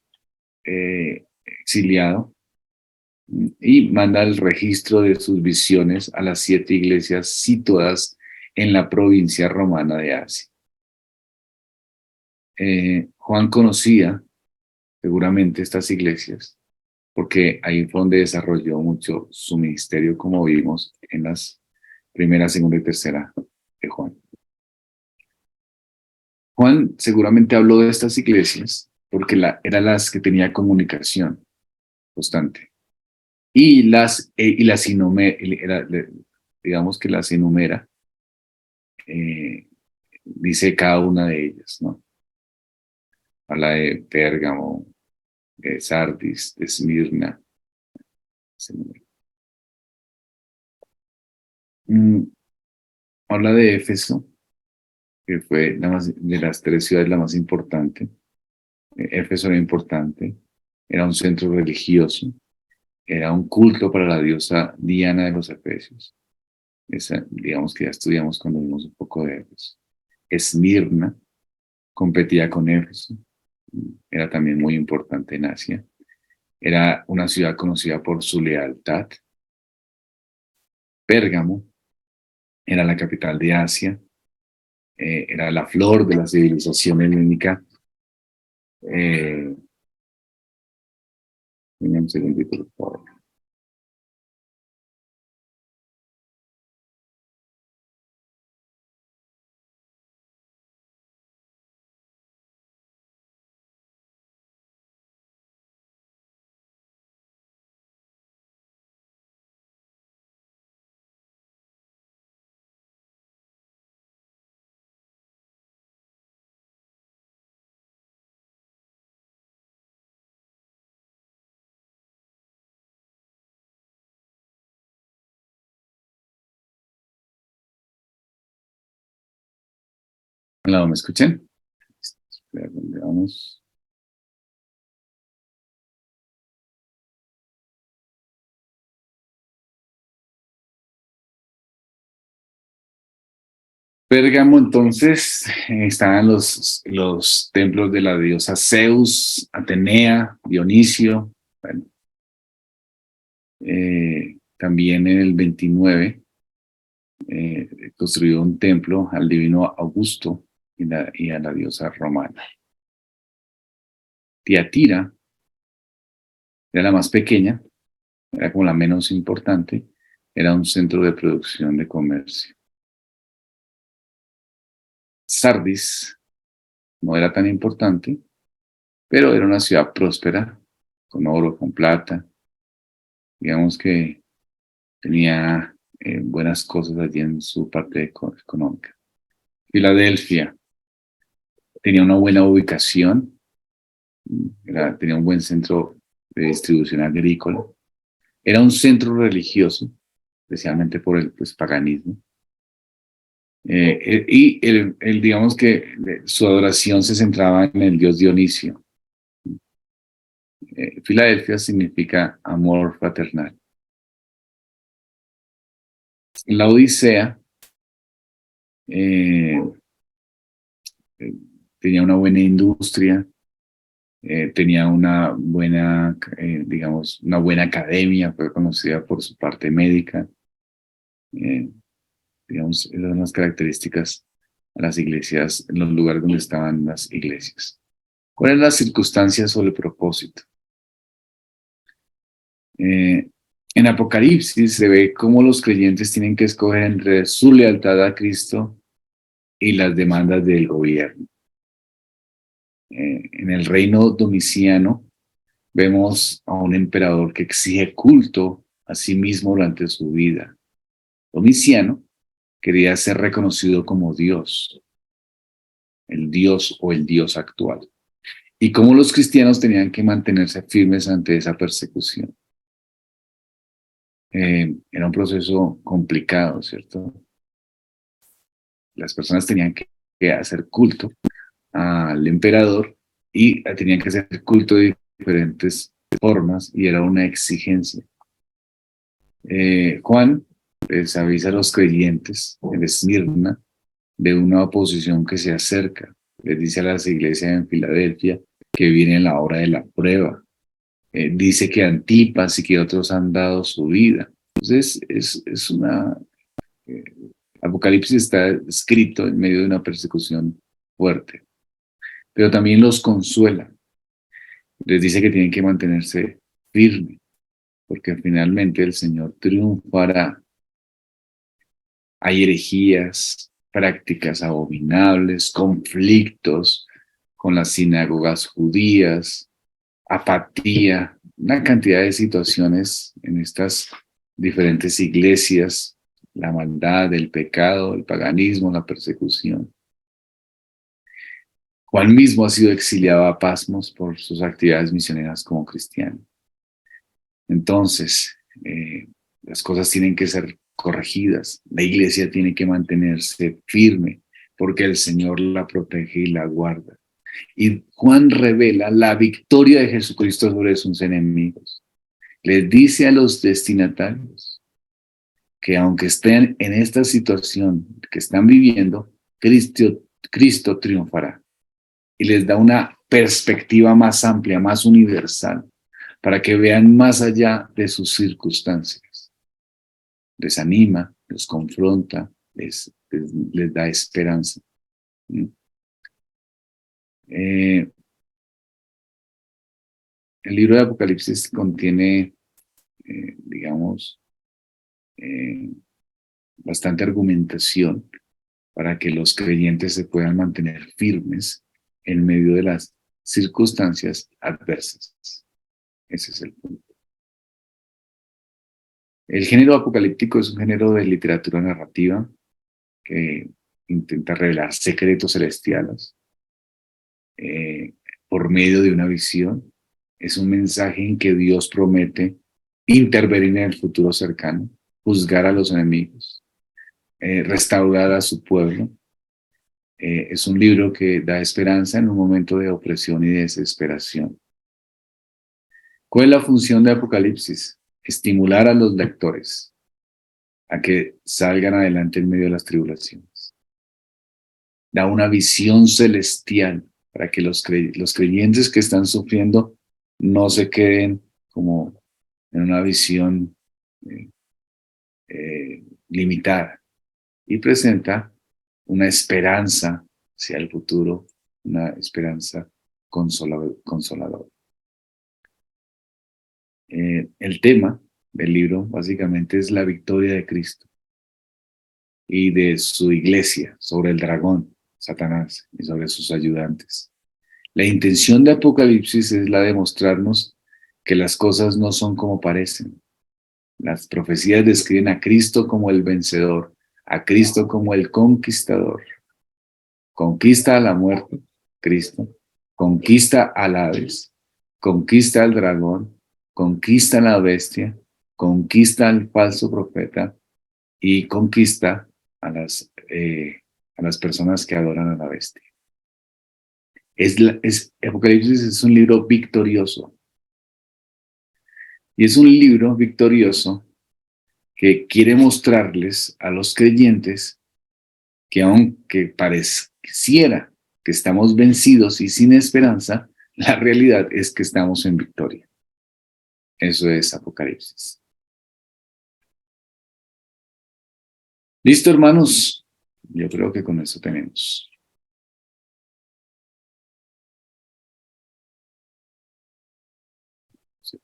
exiliado y manda el registro de sus visiones a las 7 iglesias situadas en la provincia romana de Asia. Juan conocía seguramente estas iglesias porque ahí fue donde desarrolló mucho su ministerio, como vimos en las primera, segunda y tercera de Juan. Juan seguramente habló de estas iglesias porque eran las que tenía comunicación constante y las digamos que las enumera, eh, dice cada una de ellas, ¿no? Habla de Pérgamo, de Sardis, de Esmirna. Mm, Habla de Éfeso, que fue de las 3 ciudades la más importante. Éfeso era importante, era un centro religioso, era un culto para la diosa Diana de los Efesios. Esa, digamos que ya estudiamos cuando vimos un poco de Éfeso. Esmirna competía con Éfeso, era también muy importante en Asia. Era una ciudad conocida por su lealtad. Pérgamo era la capital de Asia, era la flor de la civilización helénica. Eh, un segundito, por favor. Hola, ¿me escuchan? Espera, ¿dónde vamos? Pérgamo, entonces, estaban los templos de la diosa Zeus, Atenea, Dionisio. Bueno, también en el 29 construyó un templo al divino Augusto y a la diosa romana. Tiatira era la más pequeña, era como la menos importante, era un centro de producción de comercio. Sardis no era tan importante, pero era una ciudad próspera, con oro, con plata. Digamos que tenía buenas cosas allí en su parte económica. Filadelfia tenía una buena ubicación, tenía un buen centro de distribución agrícola. Era un centro religioso, especialmente por el pues, paganismo. Digamos que su adoración se centraba en el dios Dionisio. Filadelfia significa amor fraternal. La Odisea eh, eh, tenía una buena industria, tenía una buena, digamos, una buena academia, fue conocida por su parte médica. Eh, digamos, esas son las características a las iglesias, en los lugares donde estaban las iglesias. ¿Cuáles son las circunstancias o el propósito? Eh, en Apocalipsis se ve cómo los creyentes tienen que escoger entre su lealtad a Cristo y las demandas del gobierno. En el reino domiciano vemos a un emperador que exige culto a sí mismo durante su vida. Domiciano quería ser reconocido como Dios, el Dios o el Dios actual. Y cómo los cristianos tenían que mantenerse firmes ante esa persecución. Era un proceso complicado, ¿cierto? Las personas tenían que hacer culto al emperador y tenían que hacer culto de diferentes formas y era una exigencia. Juan les avisa a los creyentes en Esmirna de una oposición que se acerca. Les dice a las iglesias en Filadelfia que viene la hora de la prueba. Dice que Antipas y que otros han dado su vida. Entonces, es una... eh, Apocalipsis está escrito en medio de una persecución fuerte, pero también los consuela. Les dice que tienen que mantenerse firmes, porque finalmente el Señor triunfará. Hay herejías, prácticas abominables, conflictos con las sinagogas judías, apatía, una cantidad de situaciones en estas diferentes iglesias, la maldad, el pecado, el paganismo, la persecución. Juan mismo ha sido exiliado a Pasmos por sus actividades misioneras como cristiano. Entonces, las cosas tienen que ser corregidas. La iglesia tiene que mantenerse firme porque el Señor la protege y la guarda. Y Juan revela la victoria de Jesucristo sobre sus enemigos. Les dice a los destinatarios que aunque estén en esta situación que están viviendo, Cristo triunfará. Y les da una perspectiva más amplia, más universal, para que vean más allá de sus circunstancias. Les anima, los confronta, les da esperanza. El libro de Apocalipsis contiene, digamos, bastante argumentación para que los creyentes se puedan mantener firmes en medio de las circunstancias adversas. Ese es el punto. El género apocalíptico es un género de literatura narrativa que intenta revelar secretos celestiales por medio de una visión. Es un mensaje en que Dios promete intervenir en el futuro cercano, juzgar a los enemigos, restaurar a su pueblo. Es un libro que da esperanza en un momento de opresión y desesperación. ¿Cuál es la función de Apocalipsis? Estimular a los lectores a que salgan adelante en medio de las tribulaciones. Da una visión celestial para que los creyentes que están sufriendo no se queden como en una visión eh, limitada, y presenta una esperanza hacia el futuro, una esperanza consoladora. El tema del libro básicamente es la victoria de Cristo y de su iglesia sobre el dragón, Satanás, y sobre sus ayudantes. La intención de Apocalipsis es la de mostrarnos que las cosas no son como parecen. Las profecías describen a Cristo como el vencedor, a Cristo como el conquistador. Conquista a la muerte, Cristo. Conquista al Hades. Conquista al dragón. Conquista a la bestia. Conquista al falso profeta. Y conquista a las personas que adoran a la bestia. Apocalipsis es un libro victorioso. Y es un libro victorioso que quiere mostrarles a los creyentes que aunque pareciera que estamos vencidos y sin esperanza, la realidad es que estamos en victoria. Eso es Apocalipsis. ¿Listo, hermanos? Yo creo que con eso tenemos. Sí.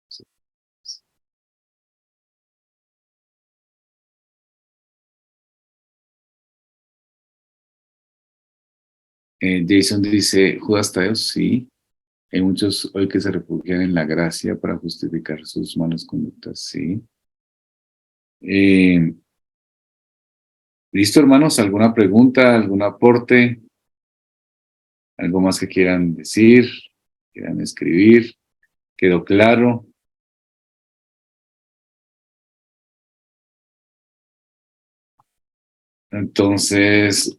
Sí. Jason dice, Judas Tadeo, sí. Hay muchos hoy que se refugian en la gracia para justificar sus malas conductas, sí. Eh, ¿Listo, hermanos? ¿Alguna pregunta, algún aporte? ¿Algo más que quieran decir? ¿Quieran escribir? ¿Quedó claro? Entonces,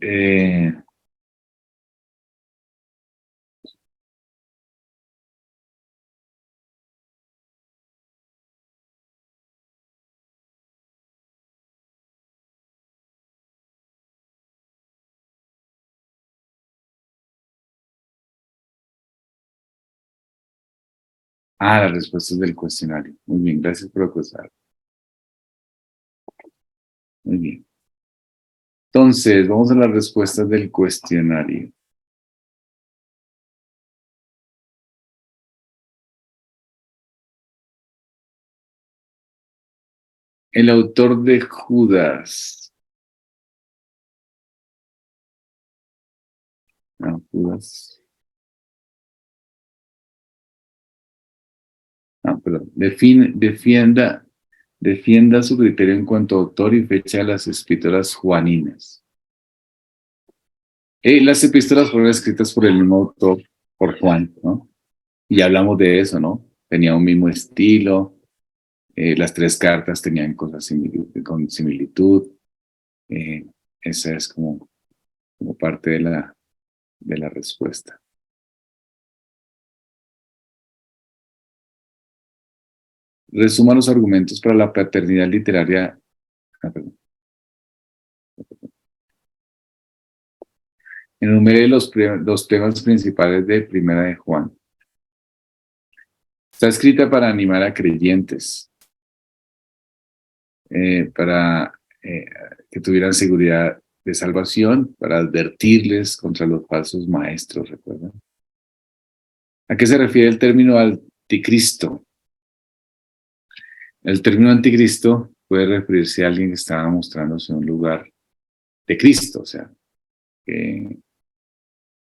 Las respuestas del cuestionario. Muy bien, gracias por acusar. Muy bien. Entonces, vamos a las respuestas del cuestionario. El autor de Judas. Judas. Perdón. Defienda su criterio en cuanto a autor y fecha de las escrituras juaninas. Las epístolas fueron escritas por el mismo autor, por Juan, ¿no? Y ya hablamos de eso, ¿no? Tenía un mismo estilo, las tres cartas tenían cosas con similitud. eh, Esa es como parte de la respuesta. Resuma los argumentos para la paternidad literaria. Perdón. Enumere los temas principales de Primera de Juan. Está escrita para animar a creyentes, para que tuvieran seguridad de salvación, para advertirles contra los falsos maestros, ¿recuerdan? ¿A qué se refiere el término anticristo? El término anticristo puede referirse a alguien que estaba mostrándose en un lugar de Cristo, o sea, que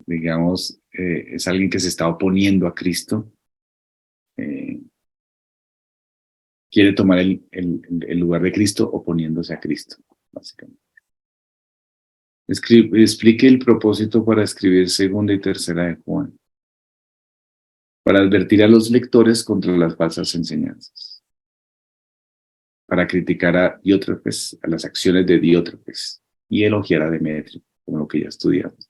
digamos, es alguien que se está oponiendo a Cristo, eh, quiere tomar el lugar de Cristo oponiéndose a Cristo, básicamente. Explique el propósito para escribir segunda y tercera de Juan, para advertir a los lectores contra las falsas enseñanzas, para criticar a Diótrefes, a las acciones de Diótrefes, y elogiar a Demetrio, como lo que ya estudiamos.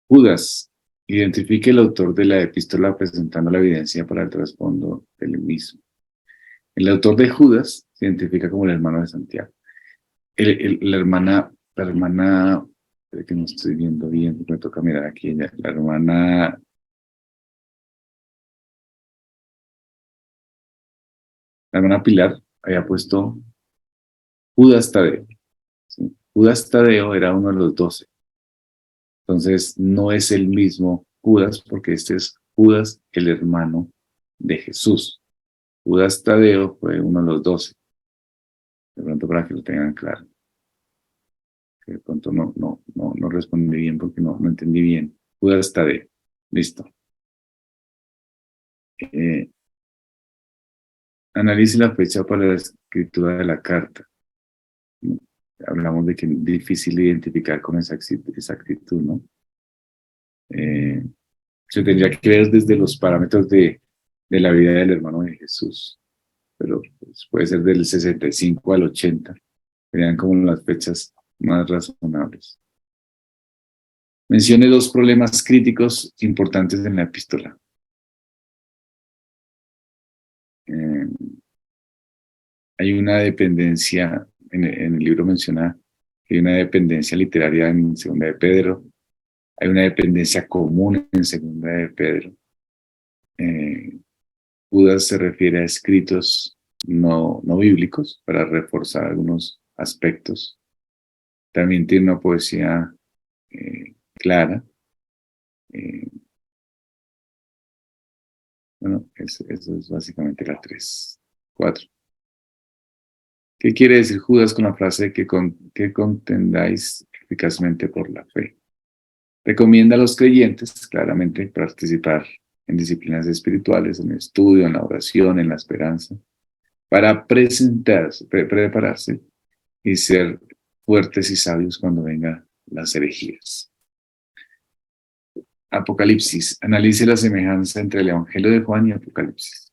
Judas, identifique el autor de la epístola presentando la evidencia para el trasfondo del mismo. El autor de Judas se identifica como el hermano de Santiago. La hermana, que no estoy viendo bien, me toca mirar aquí, la hermana Pilar había puesto Judas Tadeo. ¿Sí? Judas Tadeo era uno de los 12. Entonces, no es el mismo Judas, porque este es Judas, el hermano de Jesús. Judas Tadeo fue uno de los 12. De pronto para que lo tengan claro. Que de pronto no respondí bien porque no entendí bien. Judas Tadeo. Listo. Analice la fecha para la escritura de la carta. Hablamos de que es difícil identificar con exactitud, ¿no? Se tendría que ver desde los parámetros de la vida del hermano de Jesús, pero pues, puede ser del 65 al 80. Serían como las fechas más razonables. Mencione dos problemas críticos importantes en la epístola. Eh, Hay una dependencia, en el libro menciona que hay una dependencia literaria en Segunda de Pedro, hay una dependencia común en Segunda de Pedro. Judas se refiere a escritos no bíblicos para reforzar algunos aspectos. También tiene una poesía clara. Eh, bueno, eso es básicamente la 3. 4. ¿Qué quiere decir Judas con la frase que contendáis eficazmente por la fe? Recomienda a los creyentes, claramente, participar en disciplinas espirituales, en el estudio, en la oración, en la esperanza, para prepararse y ser fuertes y sabios cuando vengan las herejías. Apocalipsis. Analice la semejanza entre el Evangelio de Juan y Apocalipsis.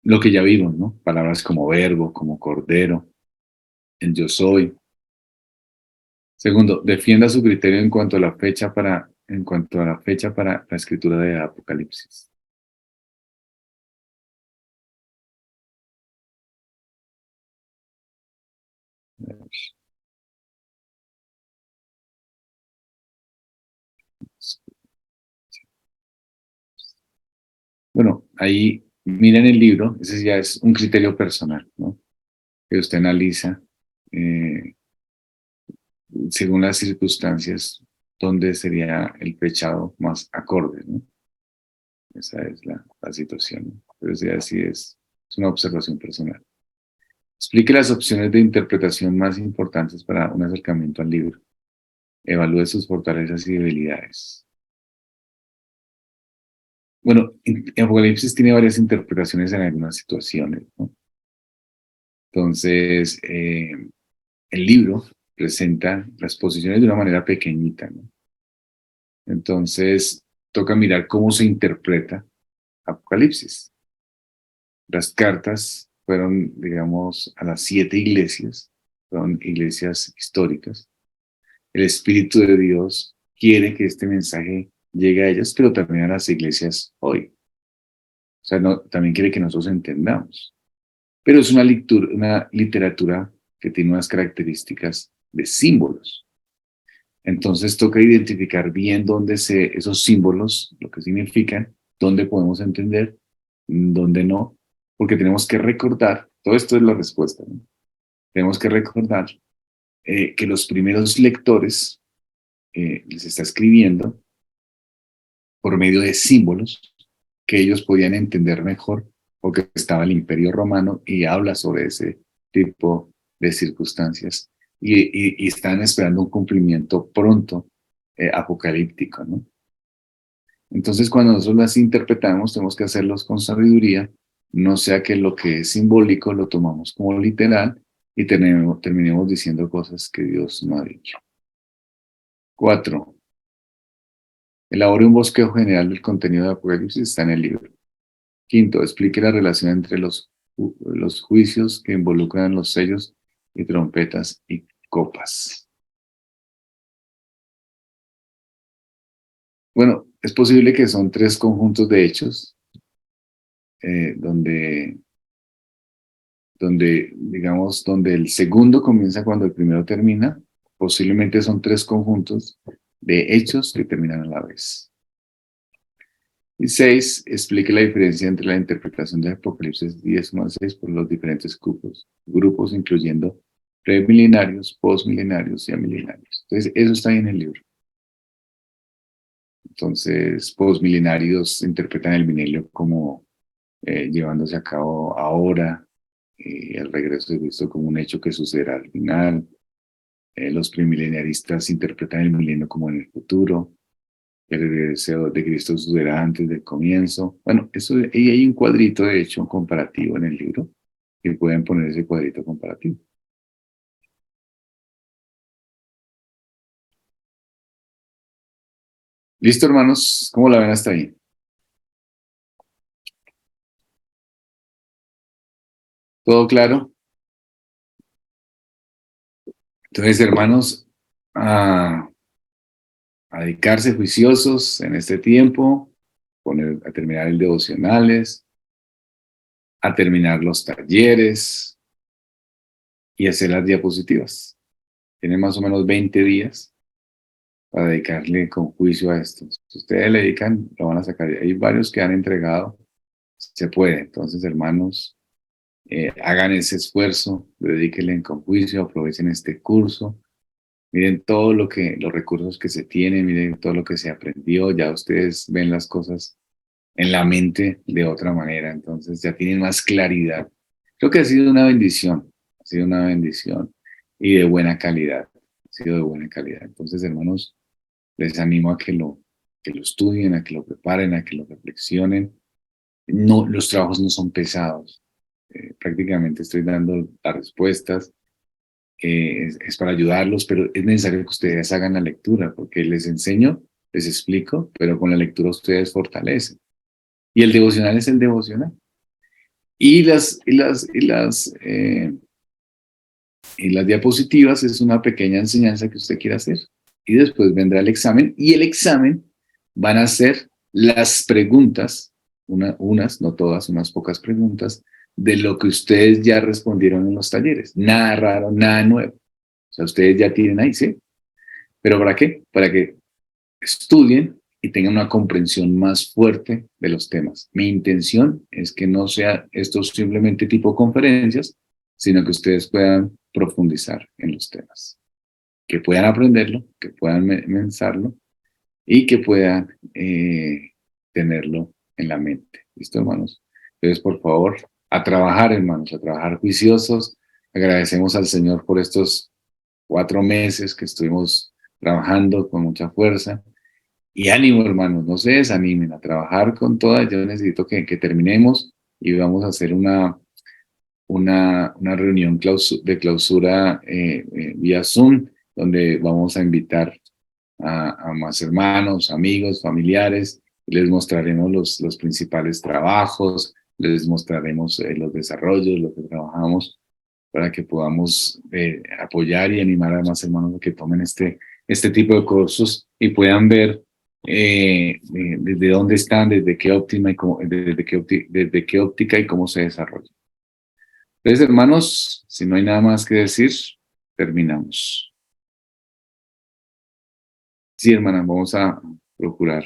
Lo que ya vimos, ¿no? Palabras como verbo, como cordero, el yo soy. Segundo, defienda su criterio en cuanto a la fecha para la escritura de Apocalipsis. Bueno, ahí miren el libro, ese ya es un criterio personal, ¿no? Que usted analiza eh, según las circunstancias dónde sería el pechado más acorde, ¿no? Esa es la situación, ¿no? Pero eso ya sí es una observación personal. Explique las opciones de interpretación más importantes para un acercamiento al libro. Evalúe sus fortalezas y debilidades. Bueno, Apocalipsis tiene varias interpretaciones en algunas situaciones, ¿no? Entonces, el libro presenta las posiciones de una manera pequeñita, ¿no? Entonces, toca mirar cómo se interpreta Apocalipsis. Las cartas fueron, digamos, a las 7 iglesias, son iglesias históricas. El Espíritu de Dios quiere que este mensaje llegue a ellas, pero también a las iglesias hoy. O sea, no, también quiere que nosotros entendamos. Pero es una literatura que tiene unas características de símbolos. Entonces toca identificar bien esos símbolos, lo que significan, dónde podemos entender, dónde no, porque tenemos que recordar, todo esto es la respuesta, ¿no? Tenemos que recordar que los primeros lectores les está escribiendo por medio de símbolos que ellos podían entender mejor porque estaba el Imperio Romano y habla sobre ese tipo de circunstancias y están esperando un cumplimiento pronto apocalíptico, ¿no? Entonces, cuando nosotros las interpretamos, tenemos que hacerlos con sabiduría, no sea que lo que es simbólico lo tomamos como literal y terminemos diciendo cosas que Dios no ha dicho. 4. Elabore un bosquejo general del contenido de Apocalipsis, está en el libro. 5. Explique la relación entre los juicios que involucran los sellos y trompetas y copas. Bueno, es posible que son 3 conjuntos de hechos donde, digamos, donde el segundo comienza cuando el primero termina. Posiblemente son 3 conjuntos de hechos que terminan a la vez. Y 6, explique la diferencia entre la interpretación de Apocalipsis 10:6 por los diferentes grupos incluyendo premilenarios, postmilenarios y amilenarios. Entonces, eso está ahí en el libro. Entonces, postmilenarios interpretan el milenio como llevándose a cabo ahora, el regreso de Cristo como un hecho que sucederá al final. Los premileniaristas interpretan el milenio como en el futuro. El regreso de Cristo sucederá antes del comienzo. Bueno, y hay un cuadrito, de hecho, comparativo en el libro, que pueden poner ese cuadrito comparativo. ¿Listo, hermanos? ¿Cómo la ven hasta ahí? ¿Todo claro? Entonces, hermanos, a dedicarse juiciosos en este tiempo, a terminar el devocionales, a terminar los talleres y hacer las diapositivas. Tienen más o menos 20 días para dedicarle con juicio a esto. Si ustedes le dedican, lo van a sacar. Hay varios que han entregado, se puede. Entonces, hermanos, hagan ese esfuerzo, dedíquenle con juicio, aprovechen este curso. Miren los recursos que se tienen, miren todo lo que se aprendió, ya ustedes ven las cosas en la mente de otra manera, entonces ya tienen más claridad. Creo que ha sido una bendición y de buena calidad, ha sido de buena calidad. Entonces, hermanos, les animo a que lo estudien, a que lo preparen, a que lo reflexionen. No, los trabajos no son pesados. Prácticamente estoy dando las respuestas, es para ayudarlos, pero es necesario que ustedes hagan la lectura, porque les enseño, les explico, pero con la lectura ustedes fortalecen. Y el devocional es el devocional. Y las diapositivas es una pequeña enseñanza que usted quiere hacer. Y después vendrá el examen, y el examen van a ser las preguntas, unas, no todas, unas pocas preguntas, de lo que ustedes ya respondieron en los talleres. Nada raro, nada nuevo. O sea, ustedes ya tienen ahí, ¿sí? ¿Pero para qué? Para que estudien y tengan una comprensión más fuerte de los temas. Mi intención es que no sea esto simplemente tipo conferencias, sino que ustedes puedan profundizar en los temas, que puedan aprenderlo, que puedan pensarlo y que puedan tenerlo en la mente. ¿Listo, hermanos? Entonces, por favor, a trabajar, hermanos, a trabajar juiciosos. Agradecemos al Señor por estos 4 meses que estuvimos trabajando con mucha fuerza. Y ánimo, hermanos, no se desanimen a trabajar con todas. Yo necesito que terminemos y vamos a hacer una reunión de clausura vía Zoom, donde vamos a invitar a más hermanos, amigos, familiares. Les mostraremos los principales trabajos, les mostraremos los desarrollos, lo que trabajamos, para que podamos apoyar y animar a más hermanos a que tomen este tipo de cursos y puedan ver desde dónde están, desde qué óptima y cómo, desde qué óptica y cómo se desarrolla. Entonces, hermanos, si no hay nada más que decir, terminamos. Sí, hermanas, vamos a procurar